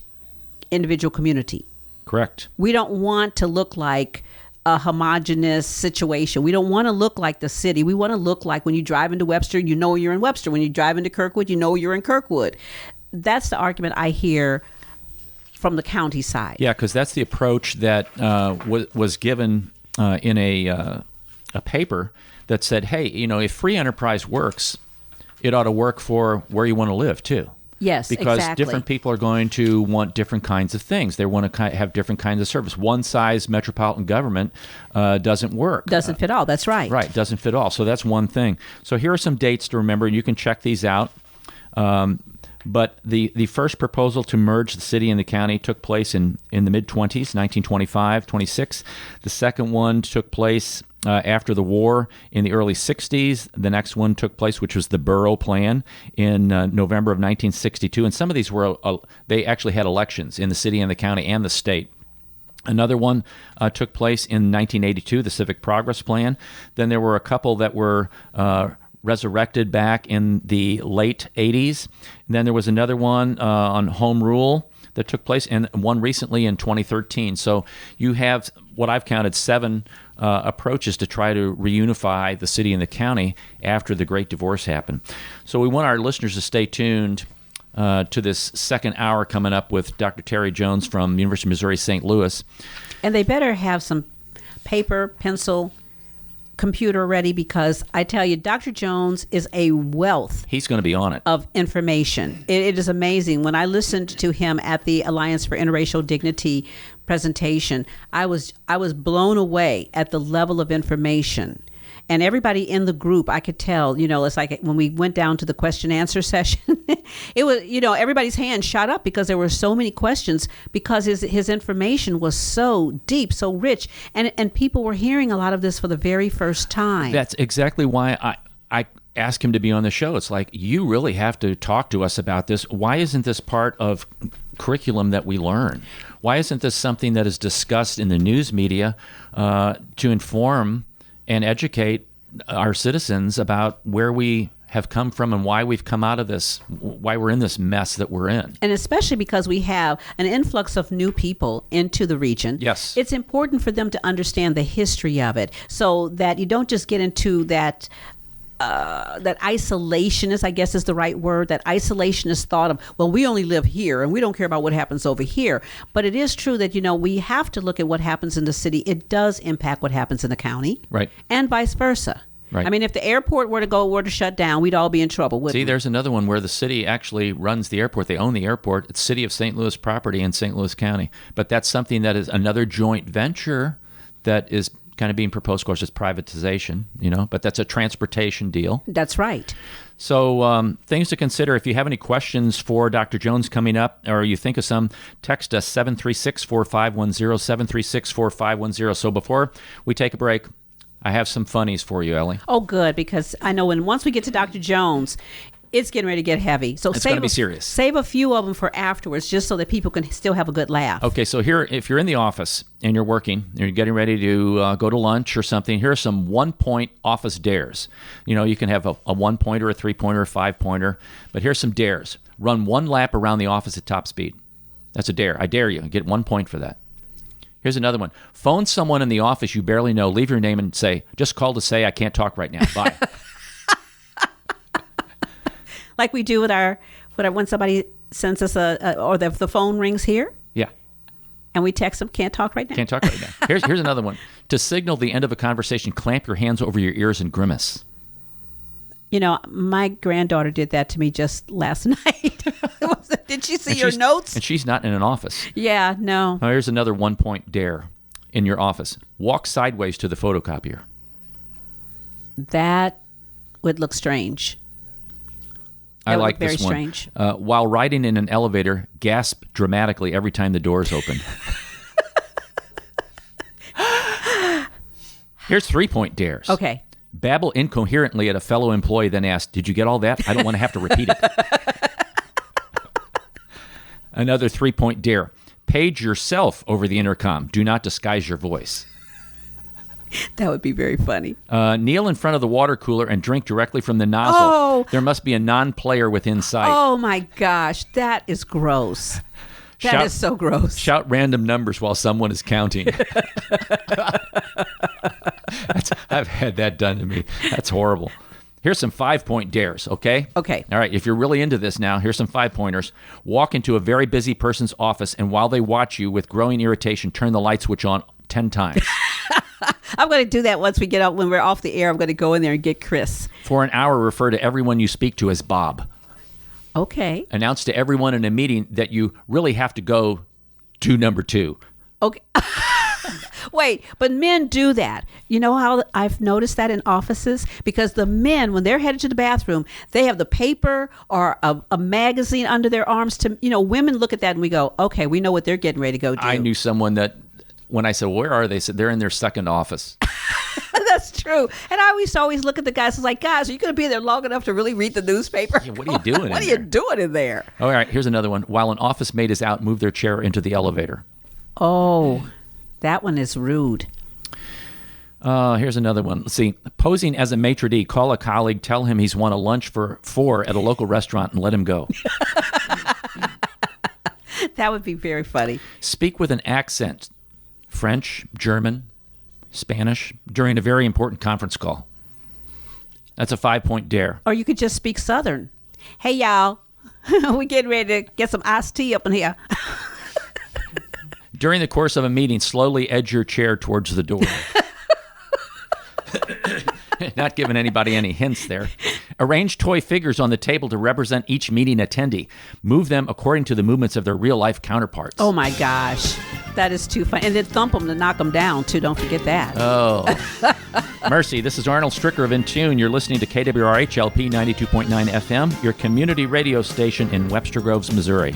individual community. Correct. We don't want to look like a homogenous situation. We don't want to look like the city. We want to look like when you drive into Webster, you're in Webster. When you drive into Kirkwood, you're in Kirkwood. That's the argument I hear from the county side. Yeah, because that's the approach that was given in a paper that said, hey, if free enterprise works, it ought to work for where you want to live too. Yes, because exactly. different people are going to want different kinds of things. They want to have different kinds of service. One size metropolitan government doesn't work. Doesn't fit all. That's right. Right, doesn't fit all. So that's one thing. So here are some dates to remember, and you can check these out. But the first proposal to merge the city and the county took place in the mid-20s, 1925, 26. The second one took place after the war in the early 60s. The next one took place, which was the Borough Plan, in November of 1962. And some of these they actually had elections in the city and the county and the state. Another one took place in 1982, the Civic Progress Plan. Then there were a couple that were resurrected back in the late 80s. And then there was another one on home rule that took place, and one recently in 2013. So you have what I've counted 7 approaches to try to reunify the city and the county after the Great Divorce happened. So we want our listeners to stay tuned to this second hour coming up with Dr. Terry Jones from University of Missouri St. Louis. And they better have some paper, pencil, computer ready, because I tell you, Dr. Jones is a wealth He's going to be on it. of information. It is amazing. When I listened to him at the Alliance for Interracial Dignity presentation, I was blown away at the level of information. And everybody in the group, I could tell, it's like when we went down to the question answer session, it was, everybody's hand shot up because there were so many questions, because his information was so deep, so rich. And people were hearing a lot of this for the very first time. That's exactly why I asked him to be on the show. It's like, you really have to talk to us about this. Why isn't this part of curriculum that we learn? Why isn't this something that is discussed in the news media to inform and educate our citizens about where we have come from and why we've come out of this, why we're in this mess that we're in? And especially because we have an influx of new people into the region. Yes. It's important for them to understand the history of it, so that you don't just get into that isolationist, I guess is the right word, that isolationist thought of, well, we only live here and we don't care about what happens over here. But it is true that, we have to look at what happens in the city. It does impact what happens in the county. Right. And vice versa. Right. I mean, if the airport were to shut down, we'd all be in trouble, wouldn't See, we? there's another one where the city actually runs the airport. They own the airport. It's City of St. Louis property in St. Louis County. But that's something that is another joint venture that is kind of being proposed. Of course, it's privatization, but that's a transportation deal. That's right. So things to consider. If you have any questions for Dr. Jones coming up, or you think of some, text us 736-4510, 736-4510. So before we take a break, I have some funnies for you, Ellie. Oh, good, because I know once we get to Dr. Jones, it's getting ready to get heavy. So It's gonna be serious. Save a few of them for afterwards, just so that people can still have a good laugh. Okay, so here, if you're in the office and you're working, you're getting ready to go to lunch or something, here are some one-point office dares. You can have a 1-pointer, a 3-pointer, a 5-pointer, but here's some dares. Run 1 lap around the office at top speed. That's a dare. I dare you. Get 1 point for that. Here's another one. Phone someone in the office you barely know, leave your name and say, just call to say I can't talk right now. Bye. Like we do with when somebody sends us or the phone rings here, Yeah. and we text them, can't talk right now. Can't talk right now. Here's another one. To signal the end of a conversation, clamp your hands over your ears and grimace. My granddaughter did that to me just last night. Did she see your she's- notes? And she's not in an office. Yeah, no. Now, here's another 1-point dare in your office. Walk sideways to the photocopier. That would look strange. I That would like look very this one. strange. While riding in an elevator, gasp dramatically every time the doors open. Here's 3-point dares. Okay. Babble incoherently at a fellow employee, then ask, did you get all that? I don't want to have to repeat it. Another 3-point dare. Page yourself over the intercom. Do not disguise your voice. That would be very funny. Kneel in front of the water cooler and drink directly from the nozzle. Oh. There must be a non-player within sight. Oh my gosh, that is gross. That is so gross. Shout random numbers while someone is counting. I've had that done to me. That's horrible. Here's some 5-point dares, okay? Okay. All right, if you're really into this now, here's some 5-pointers. Walk into a very busy person's office, and while they watch you with growing irritation, turn the light switch on 10 times. I'm going to do that once we get out. When we're off the air, I'm going to go in there and get Chris. For an hour, refer to everyone you speak to as Bob. Okay. Announce to everyone in a meeting that you really have to go to number 2. Okay. Wait, but men do that. You know how I've noticed that in offices? Because the men, when they're headed to the bathroom, they have the paper or a magazine under their arms to, women look at that and we go, okay, we know what they're getting ready to go do. I knew someone that, when I said, well, where are they? Said they're in their second office. That's true. And I always look at the guys. It's like, guys, are you going to be there long enough to really read the newspaper? Yeah, what are you doing What in are you there? doing in there? All right, here's another one. While an office mate is out, move their chair into the elevator. Oh, that one is rude. Here's another one. Let's see. Posing as a maitre d', call a colleague, tell him he's won a lunch for 4 at a local restaurant, and let him go. That would be very funny. Speak with an accent, French, German, Spanish, during a very important conference call. That's a 5-point dare. Or you could just speak Southern. Hey, y'all. We getting ready to get some iced tea up in here. During the course of a meeting, slowly edge your chair towards the door. Not giving anybody any hints there. Arrange toy figures on the table to represent each meeting attendee. Move them according to the movements of their real-life counterparts. Oh, my gosh. That is too fun. And then thump them to knock them down, too. Don't forget that. Oh. Mercy, this is Arnold Stricker of In Tune. You're listening to KWRH LP 92.9 FM, your community radio station in Webster Groves, Missouri.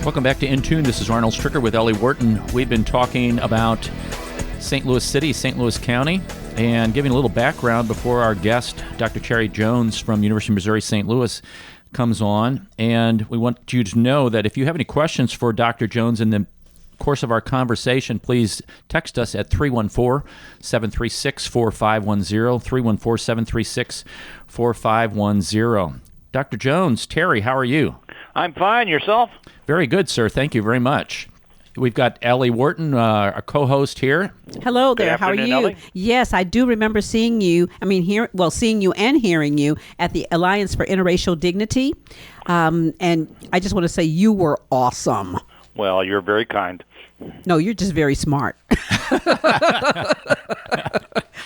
Welcome back to In Tune. This is Arnold Stricker with Ellie Wharton. We've been talking about St. Louis City, St. Louis County, and giving a little background before our guest, Dr. Cherry Jones from University of Missouri St. Louis, comes on. And we want you to know that if you have any questions for Dr. Jones in the course of our conversation, please text us at 314-736-4510, 314-736-4510. Dr. Jones, Terry, how are you? I'm fine. Yourself? Very good, sir. Thank you very much. We've got Ellie Wharton, our co-host here. Hello there. How are afternoon, you? Ellie. Yes, I do remember seeing you. Seeing you and hearing you at the Alliance for Interracial Dignity. And I just want to say you were awesome. Well, you're very kind. No, you're just very smart.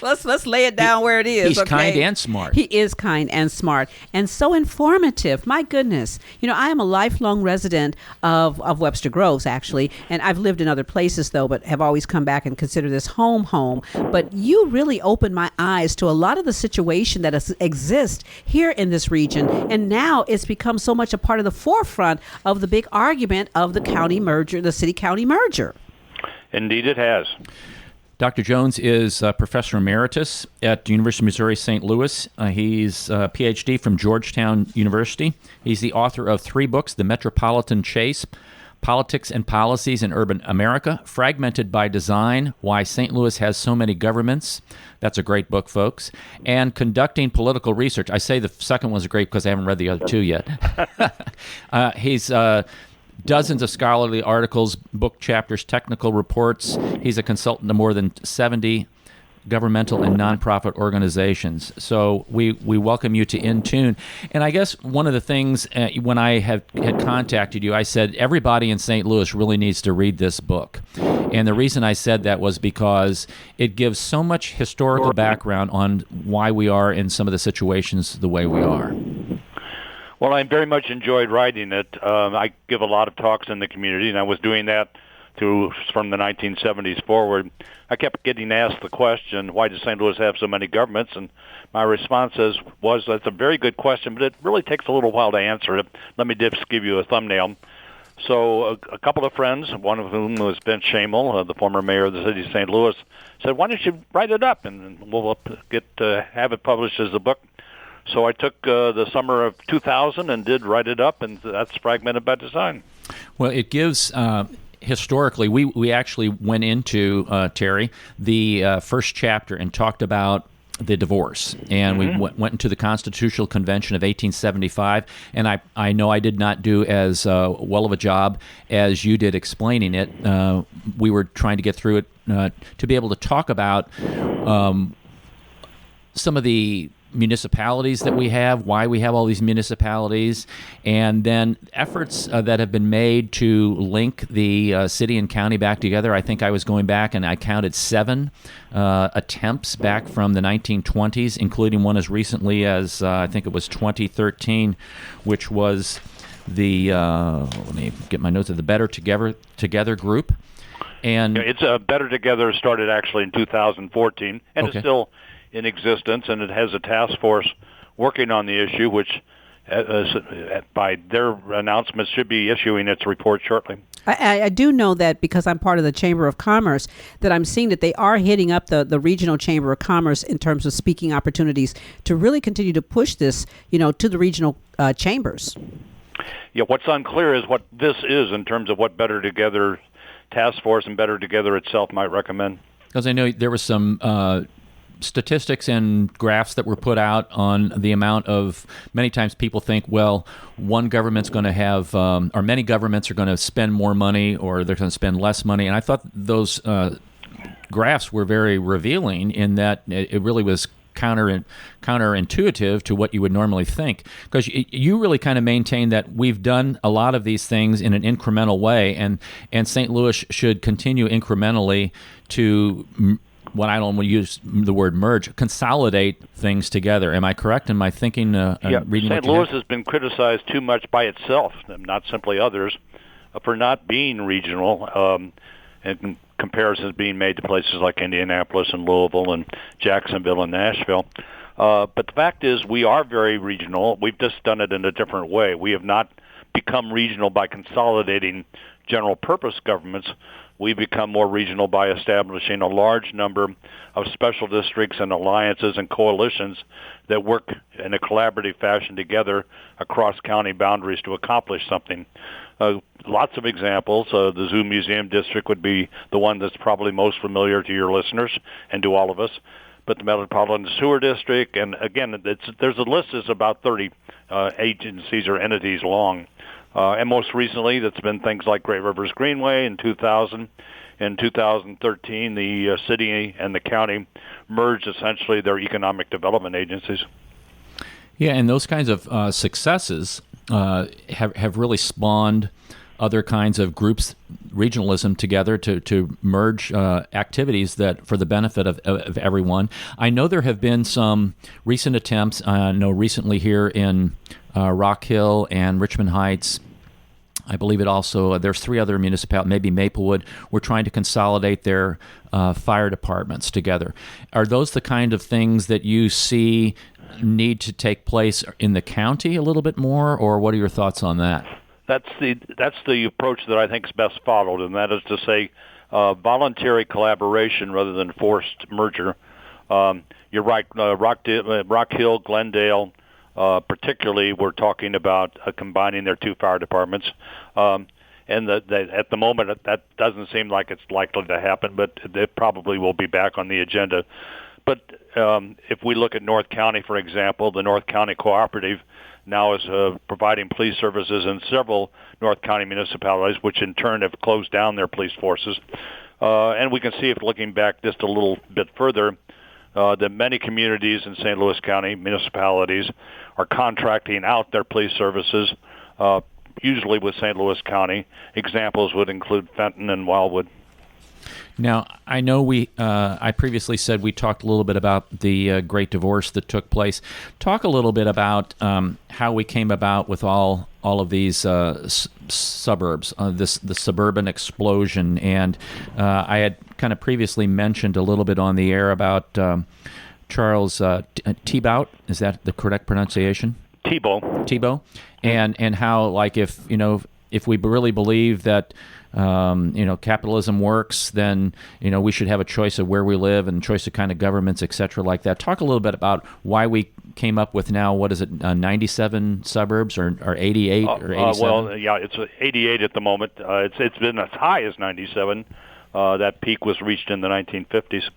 Let's lay it down where it is. He's okay? kind and smart. He is kind and smart and so informative. My goodness. You know, I am a lifelong resident of Webster Groves, actually, and I've lived in other places, though, but have always come back and consider this home. But you really opened my eyes to a lot of the situation that exists here in this region, and now it's become so much a part of the forefront of the big argument of the county merger, the city-county merger. Indeed, it has. Dr. Jones is Professor Emeritus at the University of Missouri St. Louis. He's a PhD from Georgetown University. He's the author of 3 books, The Metropolitan Chase, Politics and Policies in Urban America, Fragmented by Design, Why St. Louis Has So Many Governments. That's a great book, folks. And Conducting Political Research. I say the second one's great because I haven't read the other 2 yet. He's dozens of scholarly articles, book chapters, technical reports. He's a consultant to more than 70 governmental and nonprofit organizations. So we welcome you to In Tune. And I guess one of the things when I had contacted you, I said everybody in St. Louis really needs to read this book. And the reason I said that was because it gives so much historical background on why we are in some of the situations the way we are. Well, I very much enjoyed writing it. I give a lot of talks in the community, and I was doing that from the 1970s forward. I kept getting asked the question, why does St. Louis have so many governments? And my response was, that's a very good question, but it really takes a little while to answer it. Let me just give you a thumbnail. So a couple of friends, one of whom was Ben Shamel, the former mayor of the city of St. Louis, said, why don't you write it up, and we'll have it published as a book. So I took the summer of 2000 and did write it up, and that's Fragmented by Design. Well, it gives, historically, we actually went into, Terry, the first chapter and talked about the divorce. And we went into the Constitutional Convention of 1875, and I know I did not do as well of a job as you did explaining it. We were trying to get through it to be able to talk about some of the municipalities that we have, why we have all these municipalities, and then efforts that have been made to link the city and county back together. I think I was going back and I counted 7 attempts back from the 1920s, including one as recently as I think it was 2013, which was the, let me get my notes of the Better Together group. And it's Better Together started actually in 2014, and okay. It's still in existence, and it has a task force working on the issue, which by their announcements, should be issuing its report shortly. I do know that because I'm part of the Chamber of Commerce, that I'm seeing that they are hitting up the regional Chamber of Commerce in terms of speaking opportunities to really continue to push this, to the regional chambers. Yeah, what's unclear is what this is in terms of what Better Together Task Force and Better Together itself might recommend. Because I know there was some statistics and graphs that were put out on the amount of, many times people think, well, one government's going to have, or many governments are going to spend more money or they're going to spend less money. And I thought those graphs were very revealing in that it really was counterintuitive to what you would normally think, because you really kind of maintain that we've done a lot of these things in an incremental way, and St. Louis should continue incrementally to what I don't want to use the word merge, consolidate things together. Am I correct in my thinking? Reading St. Louis has been criticized too much by itself, not simply others, for not being regional. And comparisons being made to places like Indianapolis and Louisville and Jacksonville and Nashville. But the fact is we are very regional. We've just done it in a different way. We have not become regional by consolidating general purpose governments. We've become more regional by establishing a large number of special districts and alliances and coalitions that work in a collaborative fashion together across county boundaries to accomplish something. Lots of examples. The Zoo Museum District would be the one that's probably most familiar to your listeners and to all of us. But the Metropolitan Sewer District, and again, there's a list that's about 30 agencies or entities long. And most recently, that's been things like Great Rivers Greenway in 2000. In 2013, the city and the county merged essentially their economic development agencies. Yeah, and those kinds of successes have really spawned other kinds of groups, regionalism together to merge activities that for the benefit of everyone. I know there have been some recent attempts, recently here in Rock Hill and Richmond Heights. I believe it also, there's 3 other municipalities, maybe Maplewood, were trying to consolidate their fire departments together. Are those the kind of things that you see need to take place in the county a little bit more, or what are your thoughts on that? That's the approach that I think is best followed, and that is to say voluntary collaboration rather than forced merger. You're right, Rock Hill, Glendale, particularly, we're talking about combining their 2 fire departments. And at the moment, that doesn't seem like it's likely to happen, but it probably will be back on the agenda. But if we look at North County, for example, the North County Cooperative now is providing police services in several North County municipalities, which in turn have closed down their police forces. And we can see, if looking back just a little bit further, that many communities in St. Louis County, municipalities, are contracting out their police services, usually with St. Louis County. Examples would include Fenton and Wildwood. Now, I know I previously said we talked a little bit about the great divorce that took place. Talk a little bit about how we came about with all of these suburbs, the suburban explosion. And I had kind of previously mentioned a little bit on the air about Charles Thibault. Is that the correct pronunciation? Thibault. And how, like, if we really believe that capitalism works, then we should have a choice of where we live and choice of kind of governments, et cetera, like that. Talk a little bit about why we came up with now, what is it, 97 suburbs or 88 or 87? It's 88 at the moment. It's been as high as 97. That peak was reached in the 1950s.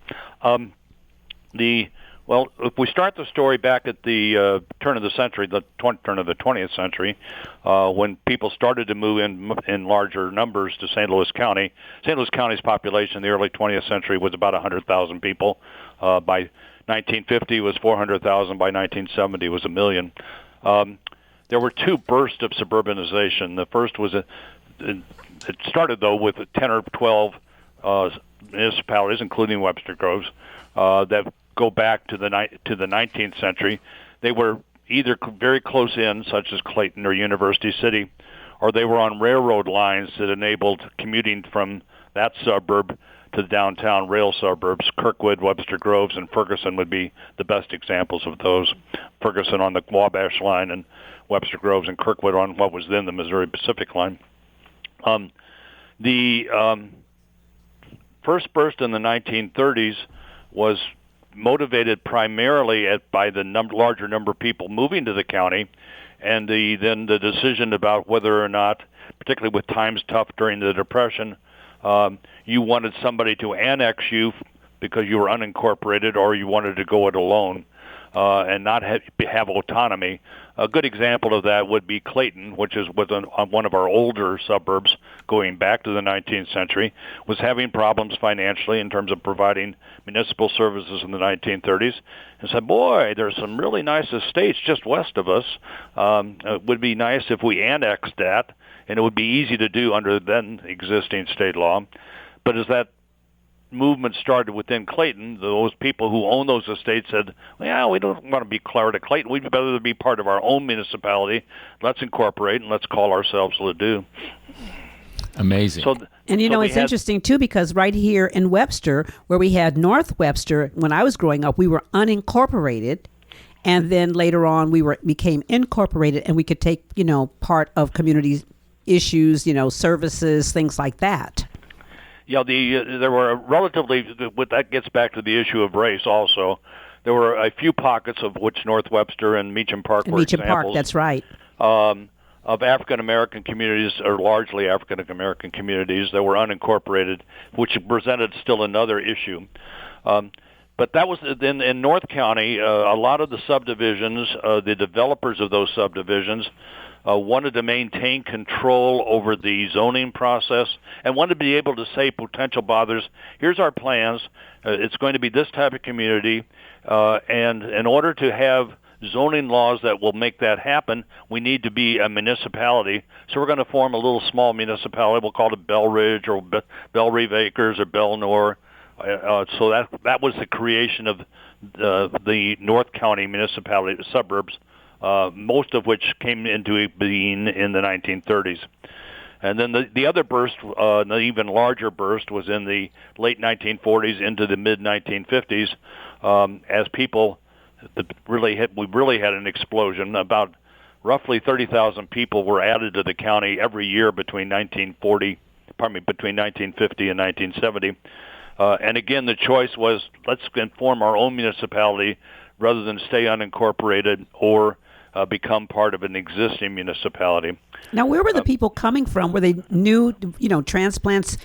If we start the story back at the turn of the century, turn of the 20th century, when people started to move in larger numbers to St. Louis County. St. Louis County's population in the early 20th century was about 100,000 people. By 1950, it was 400,000. By 1970, it was 1 million. There were 2 bursts of suburbanization. The first was it started, though, with 10 or 12 municipalities, including Webster Groves, that go back to the 19th century. They were either very close in, such as Clayton or University City, or they were on railroad lines that enabled commuting from that suburb to the downtown rail suburbs. Kirkwood, Webster Groves, and Ferguson would be the best examples of those. Ferguson on the Wabash line and Webster Groves and Kirkwood on what was then the Missouri Pacific Line. The first burst in the 1930s was motivated primarily by the larger number of people moving to the county, and then the decision about whether or not, particularly with times tough during the Depression, you wanted somebody to annex you because you were unincorporated, or you wanted to go it alone and not have autonomy. A good example of that would be Clayton, which was one of our older suburbs going back to the 19th century, was having problems financially in terms of providing municipal services in the 1930s, and said, boy, there's some really nice estates just west of us. It would be nice if we annexed that, and it would be easy to do under then existing state law. But as that movement started within Clayton, those people who own those estates said, well, we don't want to be clear to Clayton. We'd rather be part of our own municipality. Let's incorporate and let's call ourselves Ladue. Amazing. And it's interesting too, because right here in Webster, where we had North Webster, when I was growing up, we were unincorporated. And then later on, we became incorporated, and we could take, part of community issues, services, things like that. Yeah, there were that gets back to the issue of race also. There were a few pockets, of which North Webster and Meacham Park were examples. Park, that's right. Of African-American communities, or largely African-American communities, that were unincorporated, which presented still another issue. But that was in North County. A lot of the subdivisions, the developers of those subdivisions, wanted to maintain control over the zoning process and wanted to be able to say potential bothers, here's our plans, it's going to be this type of community, and in order to have zoning laws that will make that happen, we need to be a municipality. So we're going to form a little small municipality. We'll call it Bell Ridge or Bell Reeve Acres or Belnor. So that was the creation of the North County municipality suburbs, most of which came into being in the 1930s. And then the other burst, the even larger burst, was in the late 1940s into the mid-1950s, as people we really had an explosion. About roughly 30,000 people were added to the county every year between 1950 and 1970. And again, the choice was, let's form our own municipality rather than stay unincorporated or become part of an existing municipality. Now, where were the people coming from? Were they new, transplants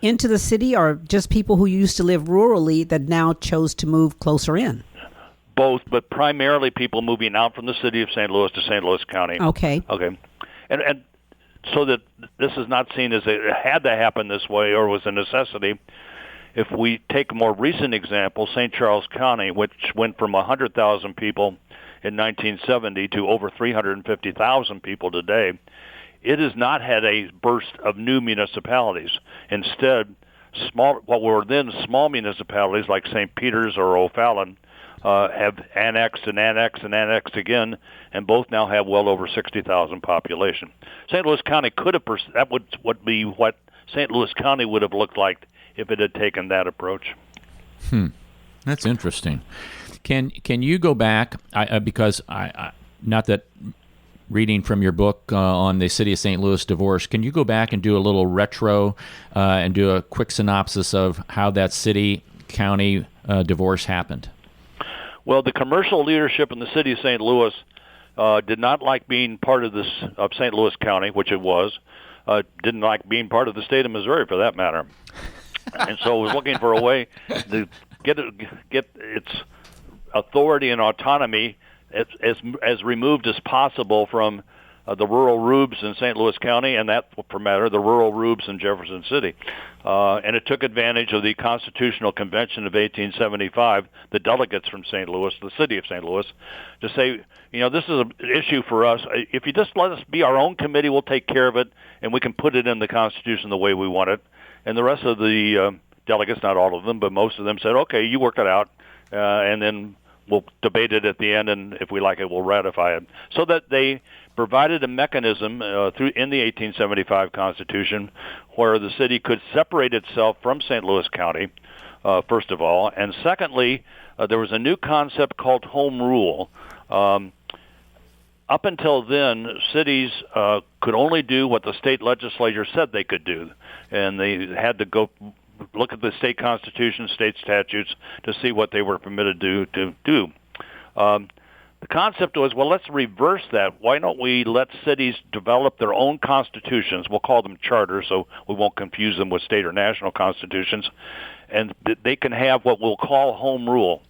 into the city, or just people who used to live rurally that now chose to move closer in? Both, but primarily people moving out from the city of St. Louis to St. Louis County. Okay. And so that this is not seen as it had to happen this way or was a necessity. If we take a more recent example, St. Charles County, which went from 100,000 people in 1970 to over 350,000 people today, it has not had a burst of new municipalities. Instead, what were then small municipalities like St. Peter's or O'Fallon have annexed and annexed and annexed again, and both now have well over 60,000 population. St. Louis County could have, that would be what St. Louis County would have looked like if it had taken that approach. That's interesting. Can you go back, because I not that reading from your book on the city of St. Louis divorce, can you go back and do a little retro and do a quick synopsis of how that city-county divorce happened? Well, the commercial leadership in the city of St. Louis did not like being part of St. Louis County, which it was. Didn't like being part of the state of Missouri, for that matter. And so was looking for a way to get its authority and autonomy as removed as possible from the rural rubes in St. Louis County, and that, for matter, the rural rubes in Jefferson City. And it took advantage of the Constitutional Convention of 1875, the delegates from St. Louis, the city of St. Louis, to say, this is an issue for us. If you just let us be our own committee, we'll take care of it, and we can put it in the Constitution the way we want it. And the rest of the delegates, not all of them, but most of them said, okay, you work it out, and then we'll debate it at the end, and if we like it, we'll ratify it. So that they provided a mechanism in the 1875 Constitution where the city could separate itself from St. Louis County, first of all. And secondly, there was a new concept called home rule. up until then, cities could only do what the state legislature said they could do, and they had to go look at the state constitution, state statutes to see what they were permitted to do. The concept was, well, let's reverse that. Why don't we let cities develop their own constitutions? We'll call them charters, so we won't confuse them with state or national constitutions. And they can have what we'll call home rule.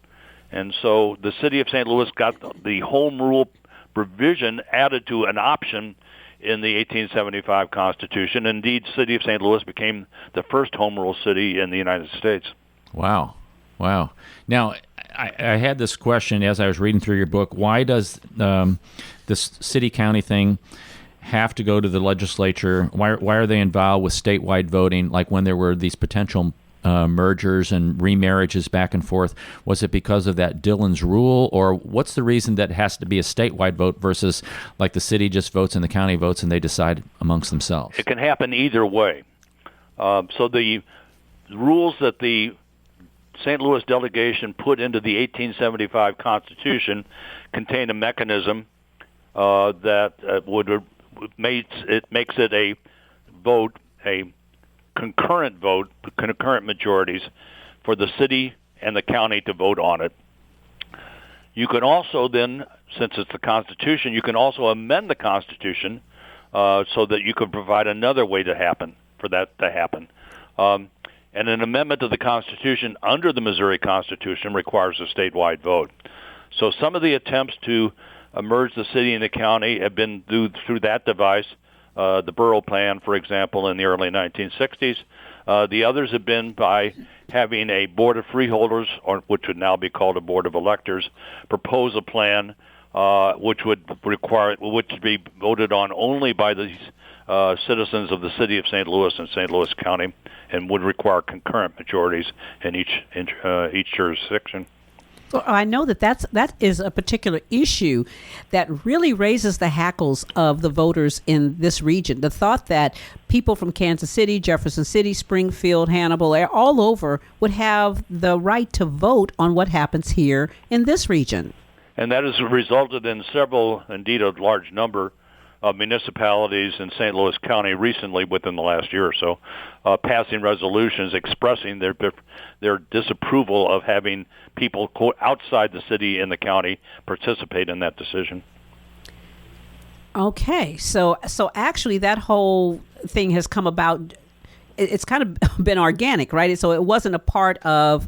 And so the city of St. Louis got the home rule provision added to an option in the 1875 Constitution. Indeed, city of St. Louis became the first home rule city in the United States. Wow. Now, I had this question as I was reading through your book. Why does this city-county thing have to go to the legislature? Why are they involved with statewide voting, like when there were these potential mergers and remarriages back and forth? Was it because of that Dillon's rule, or what's the reason that it has to be a statewide vote versus like the city just votes and the county votes and they decide amongst themselves? It can happen either way. So the rules that the St. Louis delegation put into the 1875 Constitution contain a mechanism that makes it a vote, a concurrent vote, concurrent majorities for the city and the county to vote on it. You can also then, since it's the Constitution, you can also amend the Constitution so that you can provide another way for that to happen. And an amendment to the Constitution under the Missouri Constitution requires a statewide vote. So some of the attempts to merge the city and the county have been through that device, the borough plan, for example, in the early 1960s. The others have been by having a board of freeholders, or which would now be called a board of electors, propose a plan which would be voted on only by the citizens of the city of St. Louis and St. Louis County, and would require concurrent majorities in each jurisdiction. Well, I know that is a particular issue that really raises the hackles of the voters in this region. The thought that people from Kansas City, Jefferson City, Springfield, Hannibal, all over would have the right to vote on what happens here in this region. And that has resulted in several, indeed a large number, of municipalities in St. Louis County recently, within the last year or so, passing resolutions expressing their disapproval of having people outside the city and the county participate in that decision. Okay, so actually that whole thing has come about. It's kind of been organic, right? So it wasn't a part of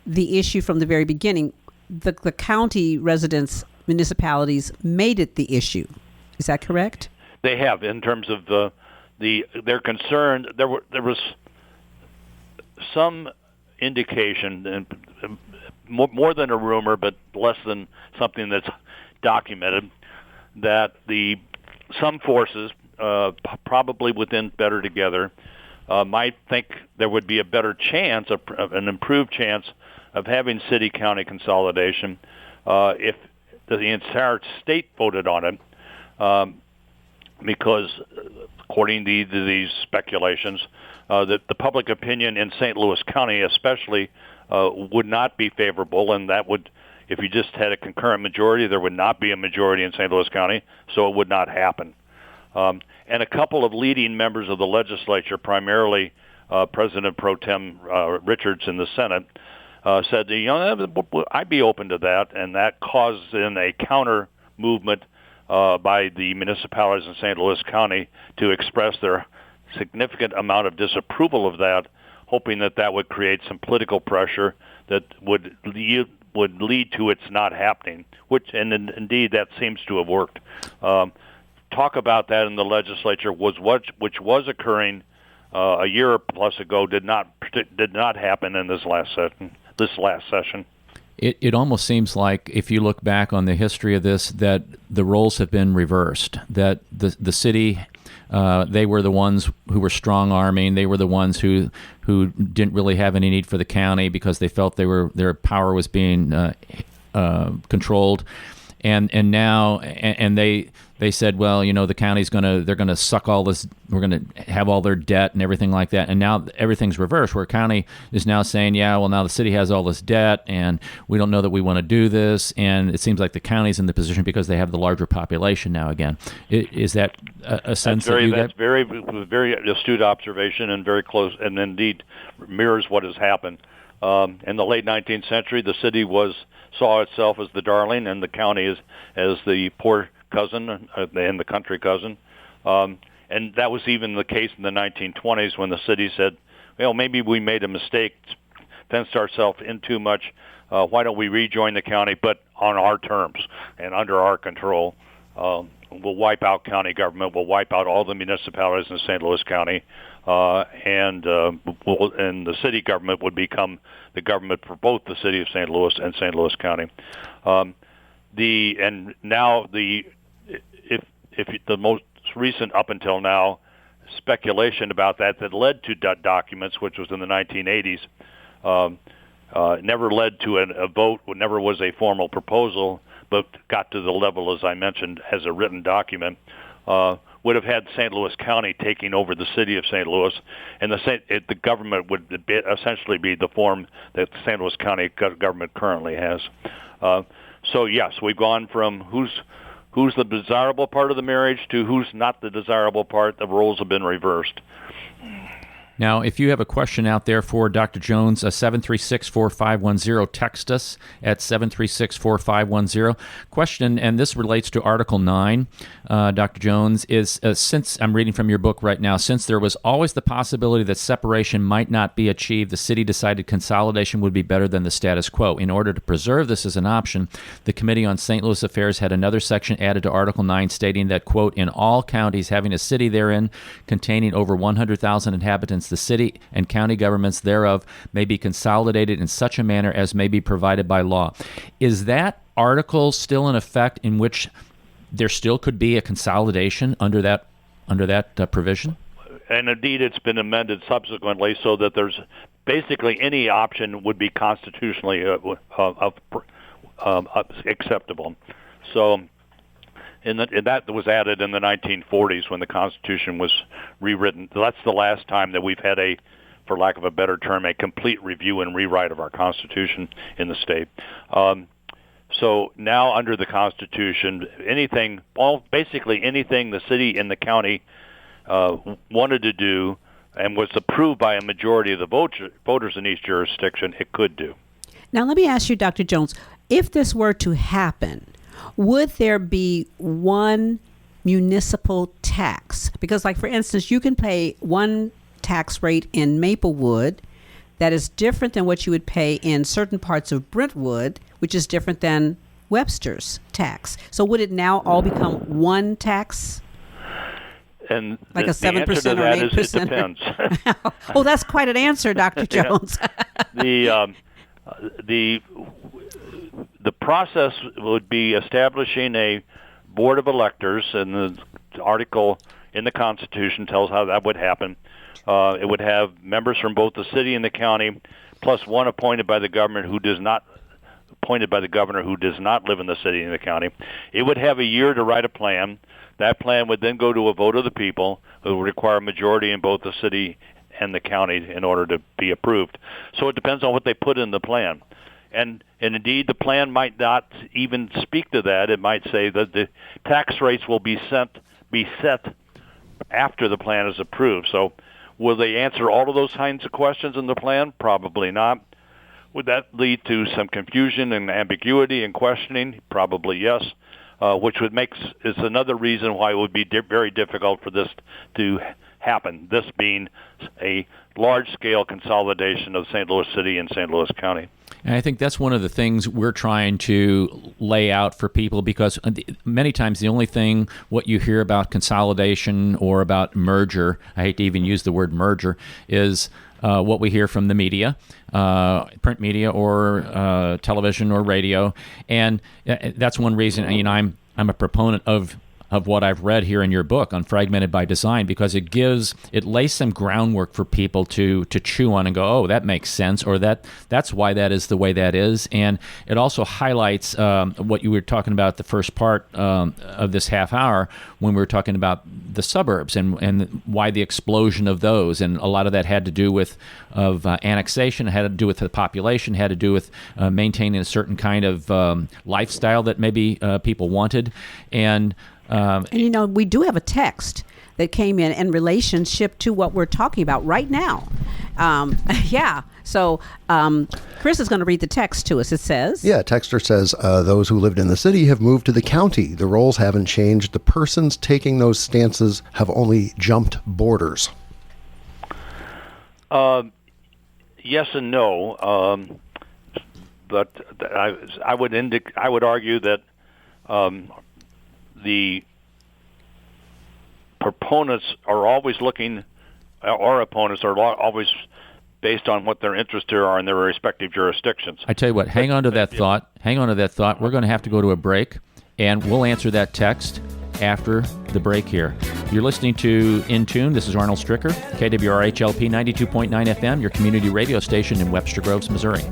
the issue from the very beginning. The county residents, municipalities made it the issue. Is that correct? They have, in terms of their concern. There was some indication, and more than a rumor, but less than something that's documented, that some forces, probably within Better Together, might think there would be a better chance, an improved chance, of having city-county consolidation if the entire state voted on it. Because, according to these speculations, that the public opinion in St. Louis County especially would not be favorable, and that would, if you just had a concurrent majority, there would not be a majority in St. Louis County, so it would not happen. And a couple of leading members of the legislature, primarily President Pro Tem Richards in the Senate, said, I'd be open to that, and that caused then a counter movement by the municipalities in St. Louis County to express their significant amount of disapproval of that, hoping that would create some political pressure that would lead to its not happening, and indeed that seems to have worked. Talk about that in the legislature which was occurring a year plus ago did not happen in this last session. It almost seems like, if you look back on the history of this, that the roles have been reversed, that the city, they were the ones who were strong-arming. They were the ones who didn't really have any need for the county because they felt their power was being controlled. and now they said, well, the county's they're gonna suck all this, we're gonna have all their debt and everything like that, and now everything's reversed, where county is now saying, yeah, well, now the city has all this debt, and we don't know that we want to do this, and it seems like the county's in the position because they have the larger population now again. Is that a sense that you get? That's very astute observation, and very close, and indeed mirrors what has happened. In the late 19th century, the city saw itself as the darling, and the county as the poor cousin and the country cousin. And that was even the case in the 1920s when the city said, well, maybe we made a mistake, fenced ourselves in too much. Why don't we rejoin the county, but on our terms and under our control? We'll wipe out county government. We'll wipe out all the municipalities in St. Louis County, and the city government would become the government for both the city of St. Louis and St. Louis County. If the most recent up until now speculation about that led to documents, which was in the 1980s, never led to a vote, never was a formal proposal, but got to the level, as I mentioned, as a written document, would have had St. Louis County taking over the city of St. Louis, and the government would essentially be the form that the St. Louis County government currently has. So yes, we've gone from who's the desirable part of the marriage to who's not the desirable part. The roles have been reversed. Now, if you have a question out there for Dr. Jones, 736-4510, text us at 736-4510. Question, and this relates to Article 9, Dr. Jones, is since I'm reading from your book right now, since there was always the possibility that separation might not be achieved, the city decided consolidation would be better than the status quo. In order to preserve this as an option, the Committee on St. Louis Affairs had another section added to Article 9 stating that, quote, in all counties having a city therein containing over 100,000 inhabitants, the city and county governments thereof may be consolidated in such a manner as may be provided by law. Is that article still in effect, in which there still could be a consolidation under that provision? And indeed, it's been amended subsequently so that there's basically any option would be constitutionally acceptable. So. And that was added in the 1940s when the Constitution was rewritten. That's the last time that we've had for lack of a better term, a complete review and rewrite of our Constitution in the state. So now under the Constitution, basically anything the city and the county wanted to do and was approved by a majority of the voters in each jurisdiction, it could do. Now let me ask you, Dr. Jones, if this were to happen, would there be one municipal tax? Because, like, for instance, you can pay one tax rate in Maplewood that is different than what you would pay in certain parts of Brentwood, which is different than Webster's tax. So would it now all become one tax? And like a 7% or 8%? It depends. Oh, that's quite an answer, Dr. Jones. The process would be establishing a board of electors, and the article in the Constitution tells how that would happen. It would have members from both the city and the county, plus one appointed by the governor who does not live in the city and the county. It would have a year to write a plan. That plan would then go to a vote of the people, who would require a majority in both the city and the county in order to be approved. So it depends on what they put in the plan. And indeed, the plan might not even speak to that. It might say that the tax rates will be set after the plan is approved. So will they answer all of those kinds of questions in the plan? Probably not. Would that lead to some confusion and ambiguity and questioning? Probably yes, which is another reason why it would be very difficult for this to happen, this being a large-scale consolidation of St. Louis City and St. Louis County. And I think that's one of the things we're trying to lay out for people, because many times the only thing what you hear about consolidation or about merger, I hate to even use the word merger, is what we hear from the media, print media or television or radio. And that's one reason, I'm a proponent of of what I've read here in your book on Fragmented by Design, because it lays some groundwork for people to chew on and go, oh, that makes sense, or that's why that is the way that is. And it also highlights what you were talking about the first part of this half hour when we were talking about the suburbs and why the explosion of those. And a lot of that had to do with annexation, it had to do with the population, had to do with maintaining a certain kind of lifestyle that maybe people wanted. And we do have a text that came in relationship to what we're talking about right now. So Chris is going to read the text to us. It says, texter says, those who lived in the city have moved to the county. The roles haven't changed. The persons taking those stances have only jumped borders. Yes and no. But I would argue that the proponents are always looking, or opponents are always based on what their interests are in their respective jurisdictions. I tell you what, hang on to that thought. We're going to have to go to a break, and we'll answer that text after the break here. You're listening to In Tune. This is Arnold Stricker, KWRHLP 92.9 FM, your community radio station in Webster Groves, Missouri.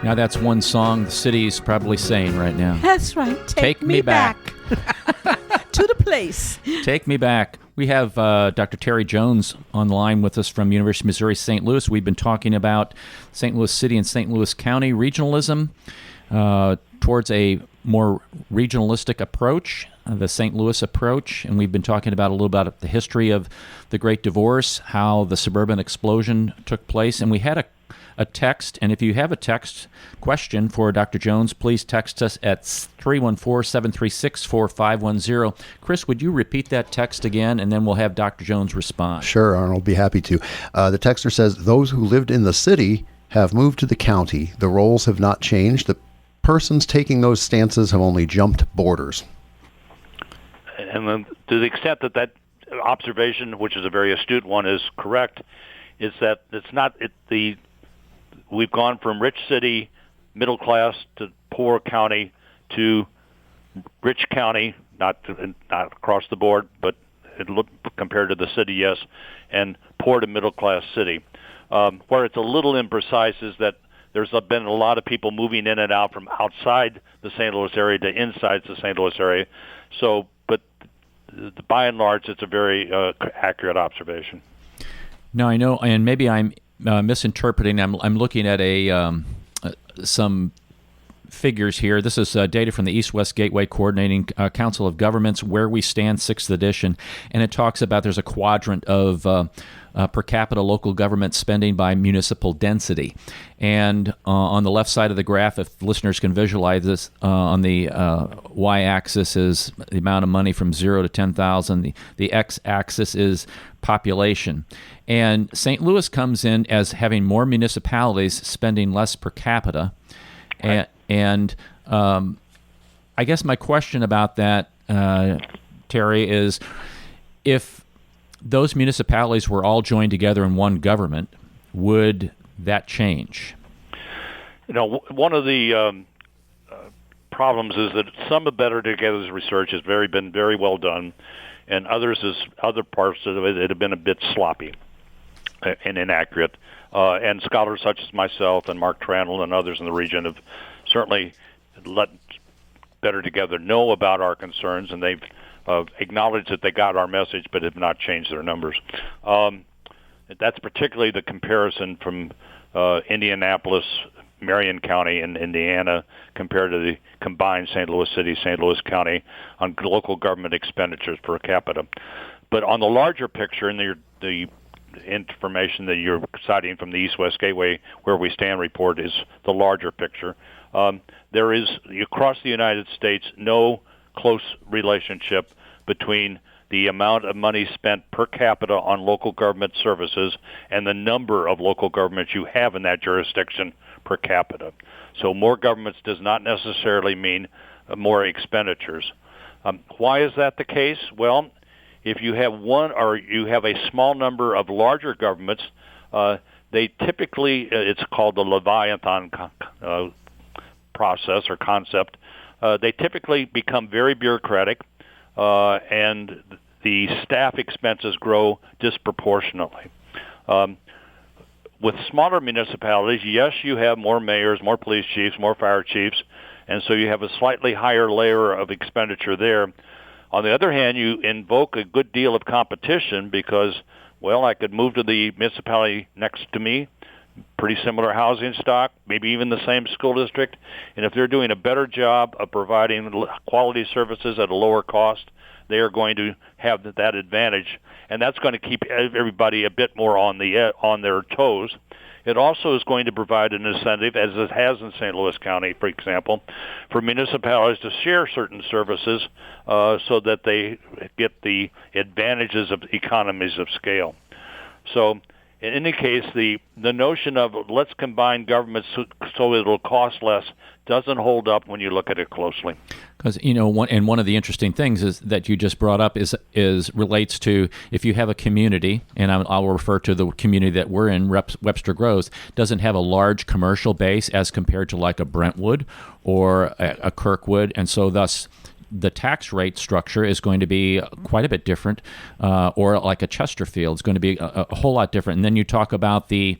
Now that's one song the city's probably saying right now. That's right. Take me back. To the place. Take me back. We have Dr. Terry Jones on the line with us from University of Missouri St. Louis. We've been talking about St. Louis City and St. Louis County regionalism towards a more regionalistic approach, the St. Louis approach, and we've been talking about a little about the history of the Great Divorce, how the suburban explosion took place, and we had a text, and if you have a text question for Dr. Jones, please text us at 314-736-4510. Chris, would you repeat that text again, and then we'll have Dr. Jones respond? Sure, Arnold, be happy to. The texter says, those who lived in the city have moved to the county. The roles have not changed. The persons taking those stances have only jumped borders. And then to the extent that observation, which is a very astute one, is correct, is that we've gone from rich city, middle class, to poor county, to rich county, not across the board, but compared to the city, yes, and poor to middle class city. Where it's a little imprecise is that there's been a lot of people moving in and out from outside the St. Louis area to inside the St. Louis area. So, but by and large, it's a very accurate observation. No, I know, and maybe I'm misinterpreting. I'm looking at some figures here. This is data from the East-West Gateway Coordinating Council of Governments, Where We Stand, 6th edition, and it talks about there's a quadrant of per capita local government spending by municipal density. And on the left side of the graph, if listeners can visualize this, on the y-axis is the amount of money from 0 to 10,000. The x-axis is population. And St. Louis comes in as having more municipalities spending less per capita. Right. And I guess my question about that, Terry, is if those municipalities were all joined together in one government, would that change? You know, one of the problems is that some of Better Together's research has been very well done, and other parts of it have been a bit sloppy and inaccurate. And scholars such as myself and Mark Trannell and others in the region have certainly let Better Together know about our concerns, and they've acknowledged that they got our message but have not changed their numbers. That's particularly the comparison from Indianapolis, Marion County, and Indiana compared to the combined St. Louis City, St. Louis County on local government expenditures per capita. But on the larger picture, and the information that you're citing from the East-West Gateway Where We Stand report is the larger picture. There is, across the United States, no close relationship between the amount of money spent per capita on local government services and the number of local governments you have in that jurisdiction per capita. So more governments does not necessarily mean more expenditures. Why is that the case? Well, if you have one or you have a small number of larger governments, they typically, it's called the Leviathan process or concept, they typically become very bureaucratic, and the staff expenses grow disproportionately. With smaller municipalities, yes, you have more mayors, more police chiefs, more fire chiefs, and so you have a slightly higher layer of expenditure there. On the other hand, you invoke a good deal of competition because, well, I could move to the municipality next to me, pretty similar housing stock, maybe even the same school district, and if they're doing a better job of providing quality services at a lower cost, they are going to have that advantage, and that's going to keep everybody a bit more on their toes. It also is going to provide an incentive, as it has in St. Louis County, for example, for municipalities to share certain services so that they get the advantages of economies of scale. So in any case, the notion of let's combine governments so it'll cost less doesn't hold up when you look at it closely. Because one of the interesting things is that you just brought up is relates to if you have a community, and I'll refer to the community that we're in, Webster Groves, doesn't have a large commercial base as compared to like a Brentwood or a Kirkwood, and so thus the tax rate structure is going to be quite a bit different, or like a Chesterfield is going to be a whole lot different. And then you talk about the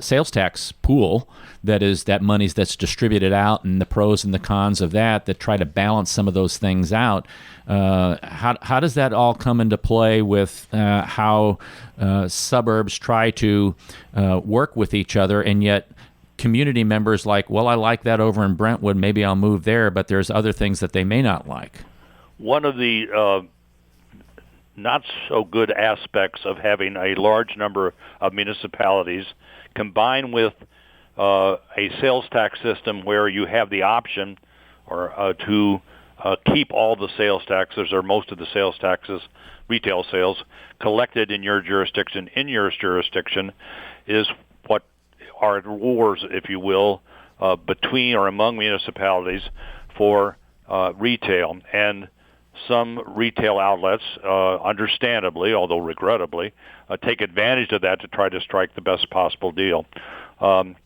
sales tax pool that money's that's distributed out, and the pros and the cons of that try to balance some of those things out. How does that all come into play with how suburbs try to work with each other, and yet community members like, well, I like that over in Brentwood, maybe I'll move there, but there's other things that they may not like? One of the not so good aspects of having a large number of municipalities combined with a sales tax system where you have the option to keep all the sales taxes or most of the sales taxes, retail sales, collected in your jurisdiction is what are wars, if you will, between or among municipalities for retail. And some retail outlets, understandably, although regrettably, take advantage of that to try to strike the best possible deal. One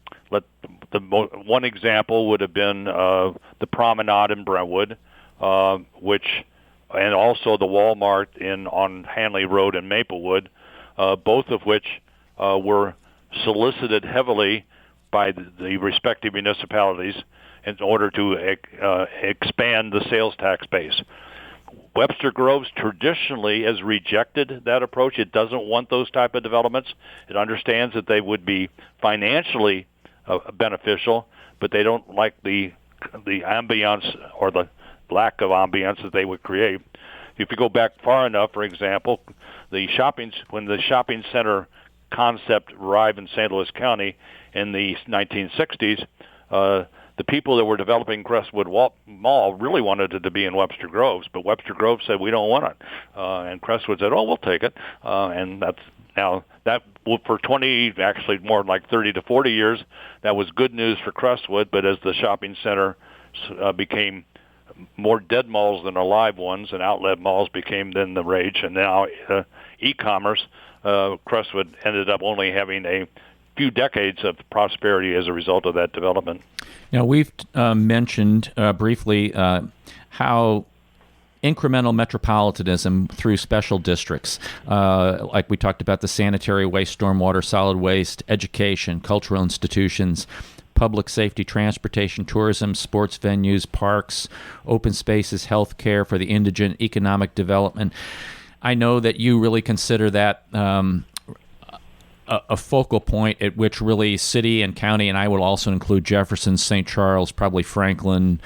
example would have been the Promenade in Brentwood, and also the Walmart on Hanley Road in Maplewood, both of which were solicited heavily by the respective municipalities in order to expand the sales tax base. Webster Groves traditionally has rejected that approach. It doesn't want those type of developments. It understands that they would be financially beneficial, but they don't like the ambiance or the lack of ambiance that they would create. If you go back far enough, for example, when the shopping center concept arrived in St. Louis County in the 1960s, the people that were developing Crestwood Mall really wanted it to be in Webster Groves, but Webster Groves said, we don't want it. And Crestwood said, oh, we'll take it. And that's now that for 20, actually more like 30 to 40 years, that was good news for Crestwood. But as the shopping center became more dead malls than alive ones, and outlet malls became then the rage, and now e-commerce, Crestwood ended up only having a few decades of prosperity as a result of that development. Now, we've mentioned briefly how incremental metropolitanism through special districts, like we talked about the sanitary waste, stormwater, solid waste, education, cultural institutions, public safety, transportation, tourism, sports venues, parks, open spaces, healthcare for the indigent, economic development. I know that you really consider that a focal point at which really city and county, and I will also include Jefferson, St. Charles, probably Franklin,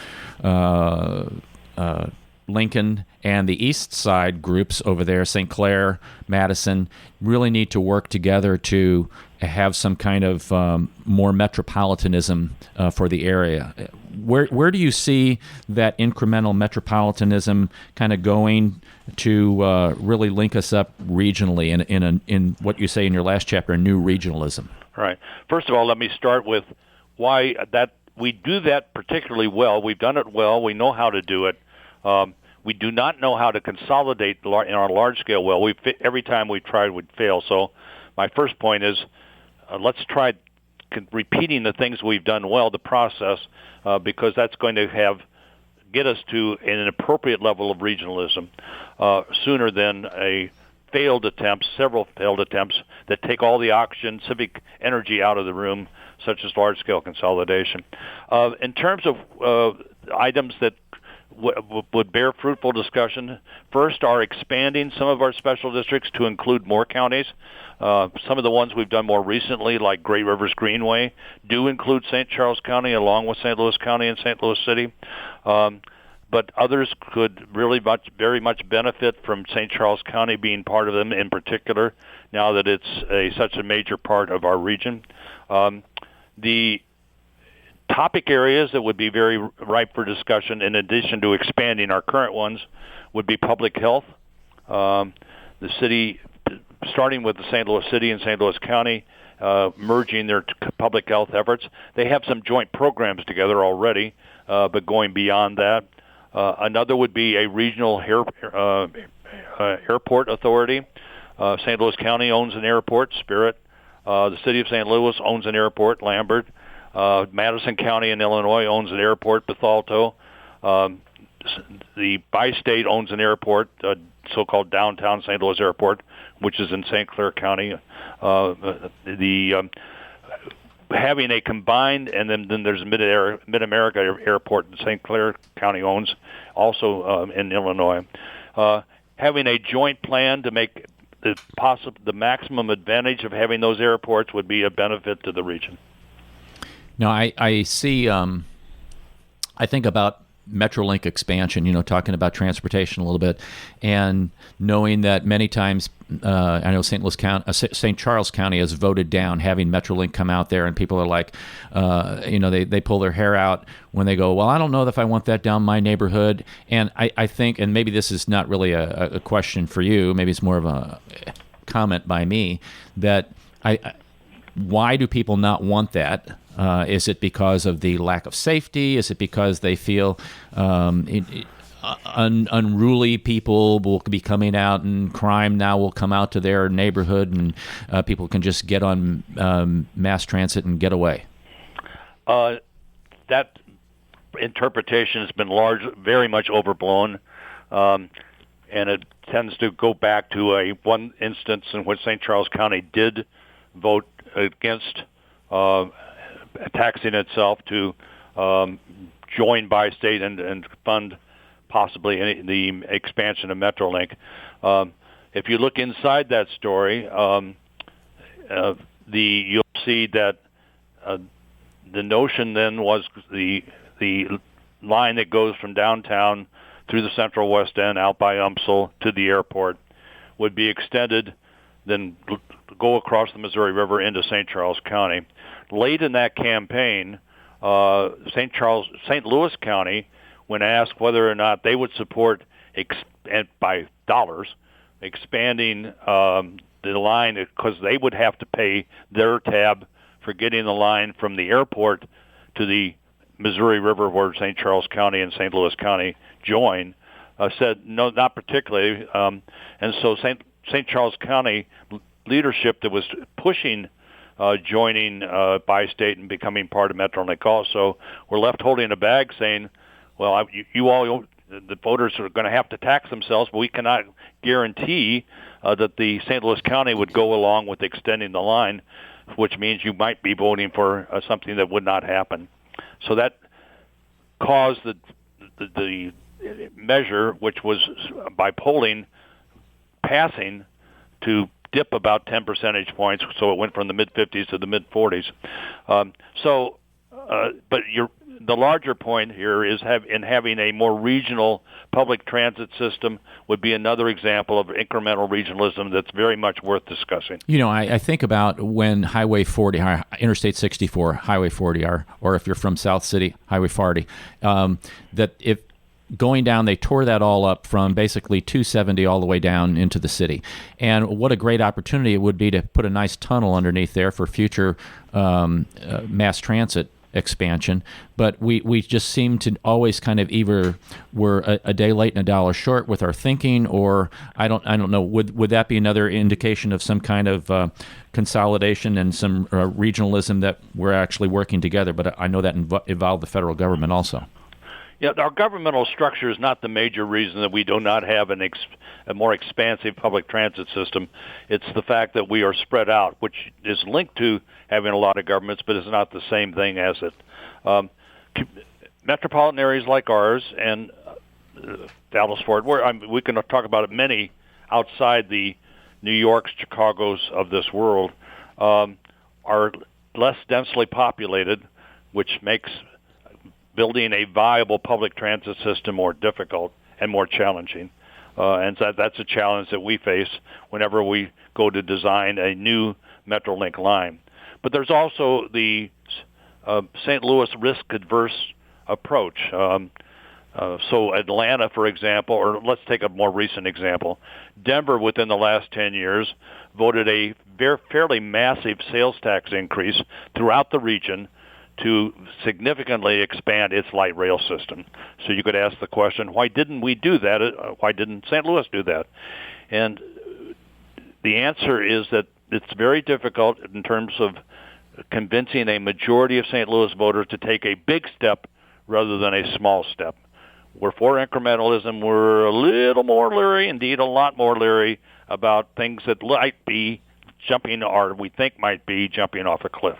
Lincoln and the East Side groups over there, St. Clair, Madison, really need to work together to have some kind of more metropolitanism for the area. Where do you see that incremental metropolitanism kind of going to really link us up regionally in what you say in your last chapter, new regionalism? Right. First of all, let me start with why that we do that particularly well. We've done it well. We know how to do it. We do not know how to consolidate in our large scale well. Every time we've tried, we'd fail. So my first point is let's try repeating the things we've done well, the process, because that's going to get us to an appropriate level of regionalism sooner than several failed attempts that take all the oxygen, civic energy out of the room, such as large-scale consolidation. In terms of items that would bear fruitful discussion, first are expanding some of our special districts to include more counties. Some of the ones we've done more recently, like Great Rivers Greenway, do include St. Charles County along with St. Louis County and St. Louis City. But others could really very much benefit from St. Charles County being part of them in particular, now that it's such a major part of our region. The topic areas that would be very ripe for discussion, in addition to expanding our current ones, would be public health. The city, starting with the St. Louis City and St. Louis County, merging their public health efforts. They have some joint programs together already, but going beyond that. Another would be a regional airport authority. St. Louis County owns an airport, Spirit. The city of St. Louis owns an airport, Lambert. Madison County in Illinois owns an airport, Bethalto. The bi-state owns an airport, so-called downtown St. Louis Airport, which is in St. Clair County. Having a combined, and then there's Mid-America Airport that St. Clair County owns, also in Illinois. Having a joint plan to make the maximum advantage of having those airports would be a benefit to the region. Now, I see, I think about Metrolink expansion, talking about transportation a little bit, and knowing that many times, I know St. Charles County has voted down having Metrolink come out there, and people are like, they pull their hair out when they go, well, I don't know if I want that down my neighborhood. And I think, and maybe this is not really a question for you, maybe it's more of a comment by me, that why do people not want that? Is it because of the lack of safety? Is it because they feel unruly people will be coming out and crime now will come out to their neighborhood and people can just get on mass transit and get away? That interpretation has been very much overblown, and it tends to go back to one instance in which St. Charles County did vote against taxing itself to join bi-state and fund possibly the expansion of Metrolink. If you look inside that story, you'll see that the notion then was the line that goes from downtown through the Central West End out by UMSL to the airport would be extended, then go across the Missouri River into St. Charles County. Late in that campaign, St. Louis County, when asked whether or not they would support by dollars expanding the line, because they would have to pay their tab for getting the line from the airport to the Missouri River, where St. Charles County and St. Louis County join, said no, not particularly. And so St. Charles County leadership that was pushing joining bi-state and becoming part of Metrolink also were left holding a bag saying, well, the voters are going to have to tax themselves, but we cannot guarantee that the St. Louis County would go along with extending the line, which means you might be voting for something that would not happen. So that caused the measure, which was by polling, passing to dip about 10 percentage points, so it went from the mid-50s to the mid-40s. But the larger point here is having a more regional public transit system would be another example of incremental regionalism that's very much worth discussing. I think about when Highway 40, Interstate 64, Highway 40, or if you're from South City, Highway 40, that if going down, they tore that all up from basically 270 all the way down into the city. And what a great opportunity it would be to put a nice tunnel underneath there for future mass transit expansion. But we just seem to always kind of either we're a day late and a dollar short with our thinking, or I don't know. Would that be another indication of some kind of consolidation and some regionalism that we're actually working together? But I know that involved the federal government also. Yeah, our governmental structure is not the major reason that we do not have a more expansive public transit system. It's the fact that we are spread out, which is linked to having a lot of governments, but it's not the same thing as it. Metropolitan areas like ours and Dallas-Fort Worth, we can talk about it, many outside the New Yorks, Chicagos of this world, are less densely populated, which makes building a viable public transit system more difficult and more challenging. And so that's a challenge that we face whenever we go to design a new Metrolink line. But there's also the St. Louis risk-adverse approach. So Atlanta, for example, or let's take a more recent example. Denver, within the last 10 years, voted a fairly massive sales tax increase throughout the region to significantly expand its light rail system. So you could ask the question, why didn't we do that? Why didn't St. Louis do that? And the answer is that it's very difficult in terms of convincing a majority of St. Louis voters to take a big step rather than a small step. We're for incrementalism. We're a little more leery, indeed a lot more leery, about things that might be jumping, or we think might be jumping off a cliff.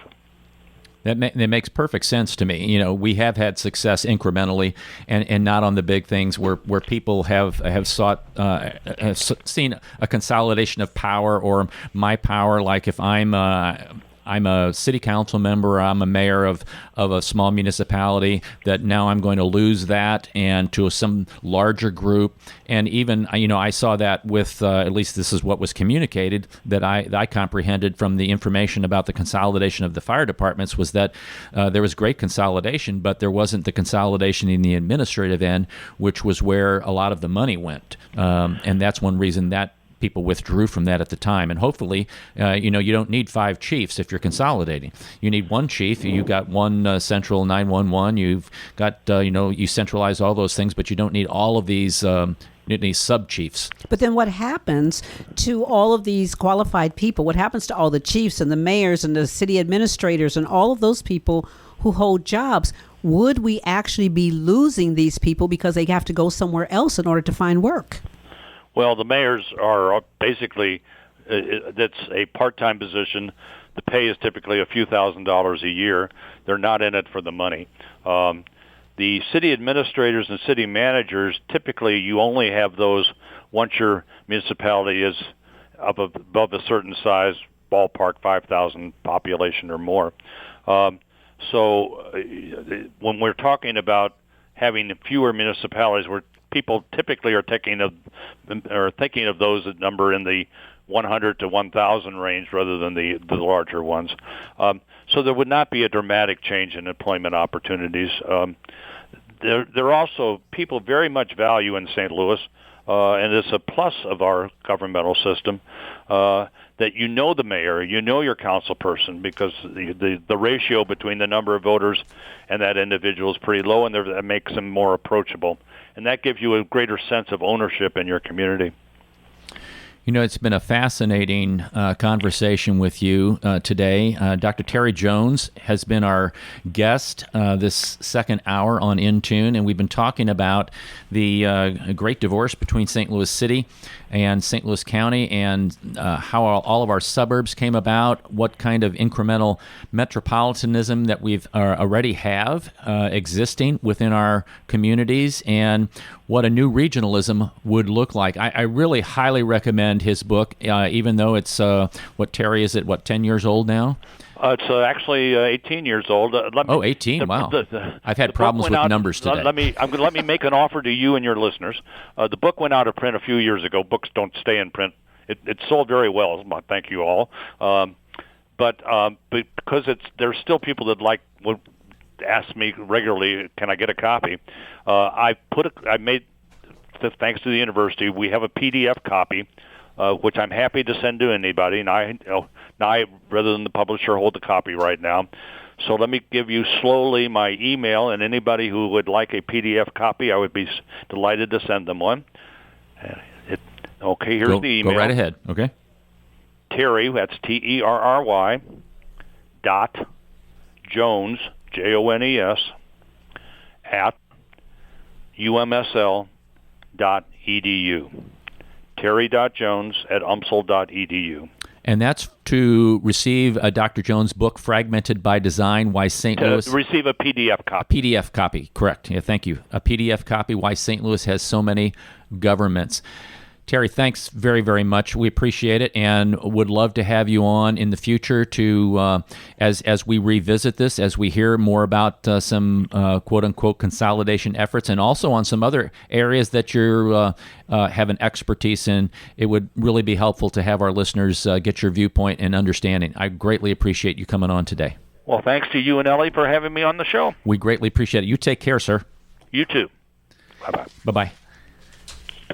That makes perfect sense to me. We have had success incrementally, and not on the big things where people have seen a consolidation of power, or my power. Like if I'm a city council member, I'm a mayor of a small municipality, that now I'm going to lose that and to some larger group. And even, I saw that with, at least this is what was communicated, that I comprehended from the information about the consolidation of the fire departments, was that there was great consolidation, but there wasn't the consolidation in the administrative end, which was where a lot of the money went. And that's one reason that people withdrew from that at the time. And hopefully, you don't need 5 chiefs if you're consolidating. You need one chief. You've got one central 911. You've got, you centralize all those things, but you don't need all of these sub-chiefs. But then what happens to all of these qualified people? What happens to all the chiefs and the mayors and the city administrators and all of those people who hold jobs? Would we actually be losing these people because they have to go somewhere else in order to find work? Well, the mayors are basically, that's a part-time position. The pay is typically a few $1,000s a year. They're not in it for the money. The city administrators and city managers, typically you only have those once your municipality is up above a certain size, ballpark 5,000 population or more. So when we're talking about having fewer municipalities, people typically are thinking of those that number in the 100 to 1,000 range rather than the larger ones. So there would not be a dramatic change in employment opportunities. There are also people very much value in St. Louis, and it's a plus of our governmental system, that the mayor, your council person, because the ratio between the number of voters and that individual is pretty low, and that makes them more approachable. And that gives you a greater sense of ownership in your community. It's been a fascinating conversation with you today. Dr. Terry Jones has been our guest this second hour on In Tune, and we've been talking about the great divorce between St. Louis City and St. Louis County, and how all of our suburbs came about, what kind of incremental metropolitanism that we've already have existing within our communities, and what a new regionalism would look like. I really highly recommend his book, even though it's, Terry, is it, 10 years old now? It's actually 18 years old. 18. Wow. I've had problems with numbers today. Let me make an offer to you and your listeners. The book went out of print a few years ago. Books don't stay in print. It sold very well. Thank you all. But because there's still people that would ask me regularly, can I get a copy? I made, thanks to the university, we have a PDF copy. Which I'm happy to send to anybody, and I rather than the publisher hold the copy right now. So let me give you slowly my email, and anybody who would like a PDF copy, I would be delighted to send them one. Okay, here's the email. Go right ahead. Okay. Terry, that's Terry, .Jones, Jones, at umsl.edu. Terry.Jones at umsl.edu. And that's to receive Dr. Jones' book, Fragmented by Design, Why St. Louis... To receive a PDF copy. A PDF copy, correct. Yeah, thank you. A PDF copy, Why St. Louis Has So Many Governments. Terry, thanks very, very much. We appreciate it and would love to have you on in the future to, as we revisit this, as we hear more about some quote-unquote consolidation efforts and also on some other areas that you have an expertise in. It would really be helpful to have our listeners get your viewpoint and understanding. I greatly appreciate you coming on today. Well, thanks to you and Ellie for having me on the show. We greatly appreciate it. You take care, sir. You too. Bye-bye. Bye-bye.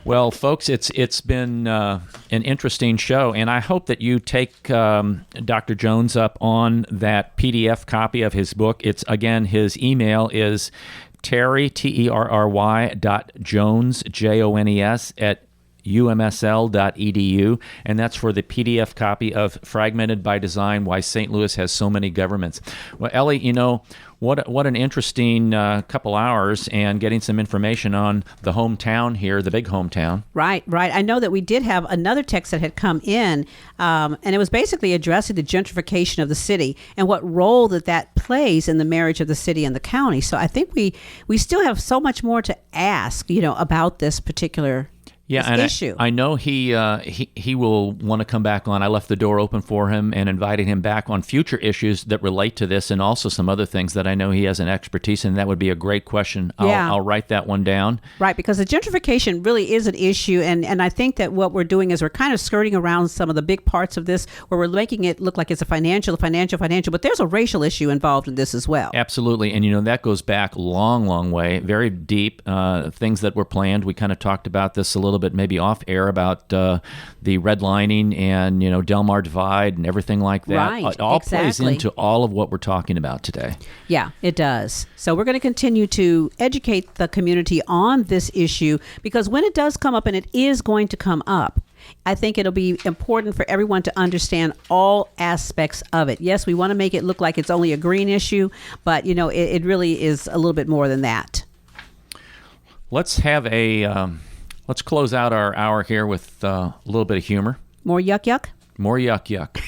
Well, folks, it's been an interesting show, and I hope that you take Dr. Jones up on that PDF copy of his book. It's, again, his email is Terry, Terry.Jones, Jones, at umsl.edu, and that's for the PDF copy of Fragmented by Design, Why St. Louis Has So Many Governments. Well, Ellie, what an interesting couple hours and getting some information on the hometown here, the big hometown. Right. I know that we did have another text that had come in, and it was basically addressing the gentrification of the city and what role that plays in the marriage of the city and the county. So I think we still have so much more to ask, about this particular issue. I know he will want to come back on. I left the door open for him and invited him back on future issues that relate to this and also some other things that I know he has an expertise in. That would be a great question. I'll write that one down. Right, because the gentrification really is an issue, and I think that what we're doing is we're kind of skirting around some of the big parts of this where we're making it look like it's a financial, but there's a racial issue involved in this as well. Absolutely, and that goes back long way, very deep, things that were planned. We kind of talked about this a little bit maybe off air about the redlining and Delmar Divide and everything like that. Right, it all exactly. plays into all of what we're talking about today. Yeah, it does. So we're going to continue to educate the community on this issue because when it does come up, and it is going to come up, I think it'll be important for everyone to understand all aspects of it. Yes, we want to make it look like it's only a green issue, but it really is a little bit more than that. Let's have let's close out our hour here with a little bit of humor. More yuck? More yuck.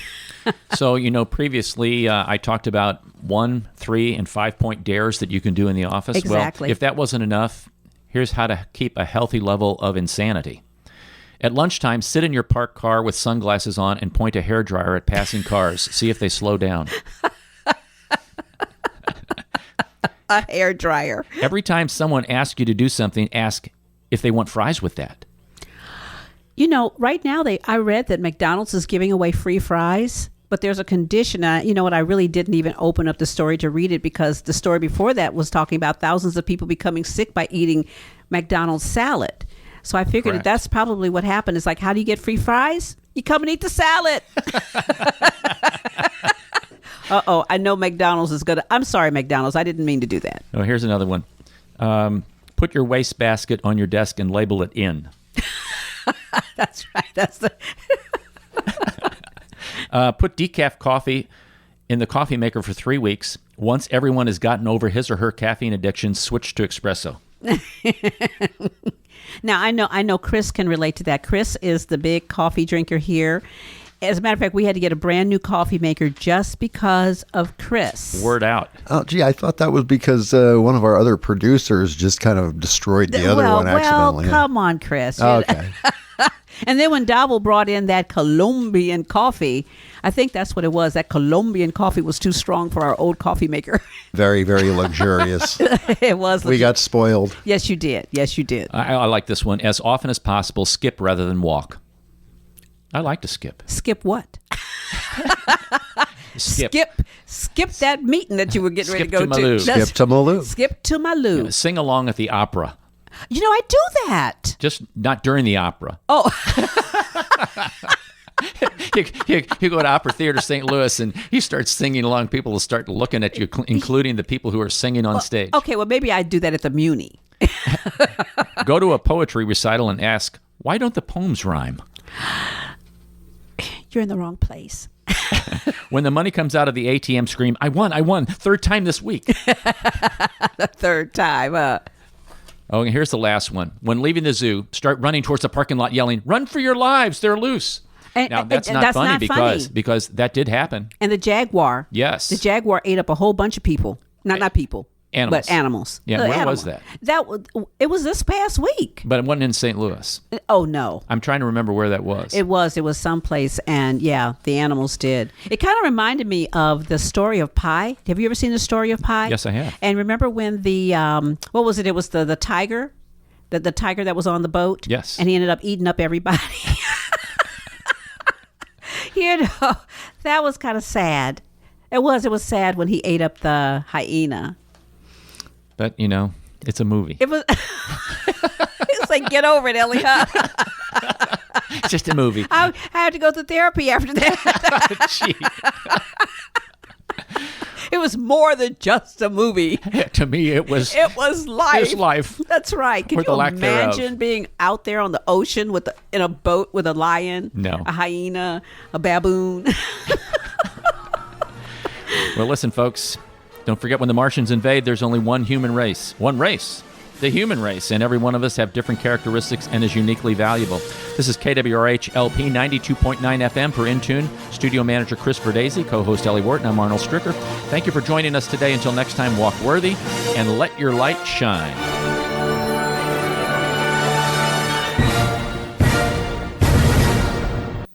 So, previously I talked about 1, 3, and 5-point dares that you can do in the office. Exactly. Well, if that wasn't enough, here's how to keep a healthy level of insanity. At lunchtime, sit in your parked car with sunglasses on and point a hairdryer at passing cars. See if they slow down. A hairdryer. Every time someone asks you to do something, ask if they want fries with that. Right now I read that McDonald's is giving away free fries, but there's a condition. You know what? I really didn't even open up the story to read it because the story before that was talking about thousands of people becoming sick by eating McDonald's salad. So I figured Correct. that's probably what happened. It's like, how do you get free fries? You come and eat the salad. Uh-oh, I know McDonald's is going to... I'm sorry, McDonald's. I didn't mean to do that. Oh, here's another one. Put your wastebasket on your desk and label it in. That's right. That's the... Put decaf coffee in the coffee maker for 3 weeks. Once everyone has gotten over his or her caffeine addiction, switch to espresso. Now, I know Chris can relate to that. Chris is the big coffee drinker here. As a matter of fact, we had to get a brand new coffee maker just because of Chris. Word out. Oh, gee, I thought that was because one of our other producers just kind of destroyed the other one accidentally. Well, come on, Chris. Okay. And then when Dowell brought in that Colombian coffee, I think that's what it was. That Colombian coffee was too strong for our old coffee maker. Very, very luxurious. It was. We got spoiled. Yes, you did. Yes, you did. I like this one. As often as possible, skip rather than walk. I like to skip. Skip what? Skip. Skip that meeting that you were getting ready to go Skip to Malou. That's- Skip to Malou. Skip to Malou. Sing along at the opera. You know, I do that. Just not during the opera. Oh, You go to Opera Theater St. Louis and you start singing along. People will start looking at you, including the people who are singing on stage. okay. Well, maybe I do that at the Muni. Go to a poetry recital and ask, why don't the poems rhyme? You're in the wrong place. When the money comes out of the ATM, scream, I won, third time this week. The third time. Oh, and here's the last one. When leaving the zoo, start running towards the parking lot yelling, run for your lives, they're loose. Now, that's not funny because that did happen. And the jaguar. Yes. The jaguar ate up a whole bunch of people. Not people. Animals. But animals. Yeah, The where animal. was that? It was this past week. But it wasn't in St. Louis. Oh, no. I'm trying to remember where that was. It was someplace, and yeah, the animals did. It kind of reminded me of the story of Pi. Have you ever seen the story of Pi? Yes, I have. And remember when the what was it? It was the tiger, the tiger that was on the boat. Yes. And he ended up eating up everybody. You know, that was kind of sad. It was sad when he ate up the hyena. But, it's a movie. It was. It's like, get over it, Ellie. Huh? It's just a movie. I had to go to therapy after that. Gee. It was more than just a movie. To me, it was life. It's life. That's right. Can Or the you lack thereof. imagine being out there on the ocean in a boat with a lion, No. a hyena, a baboon? Well, listen, folks. Don't forget, when the Martians invade, there's only one human race. One race. The human race. And every one of us have different characteristics and is uniquely valuable. This is KWRH LP 92.9 FM for Intune. Studio manager Chris Verdesi, co-host Ellie Wharton. I'm Arnold Stricker. Thank you for joining us today. Until next time, walk worthy and let your light shine.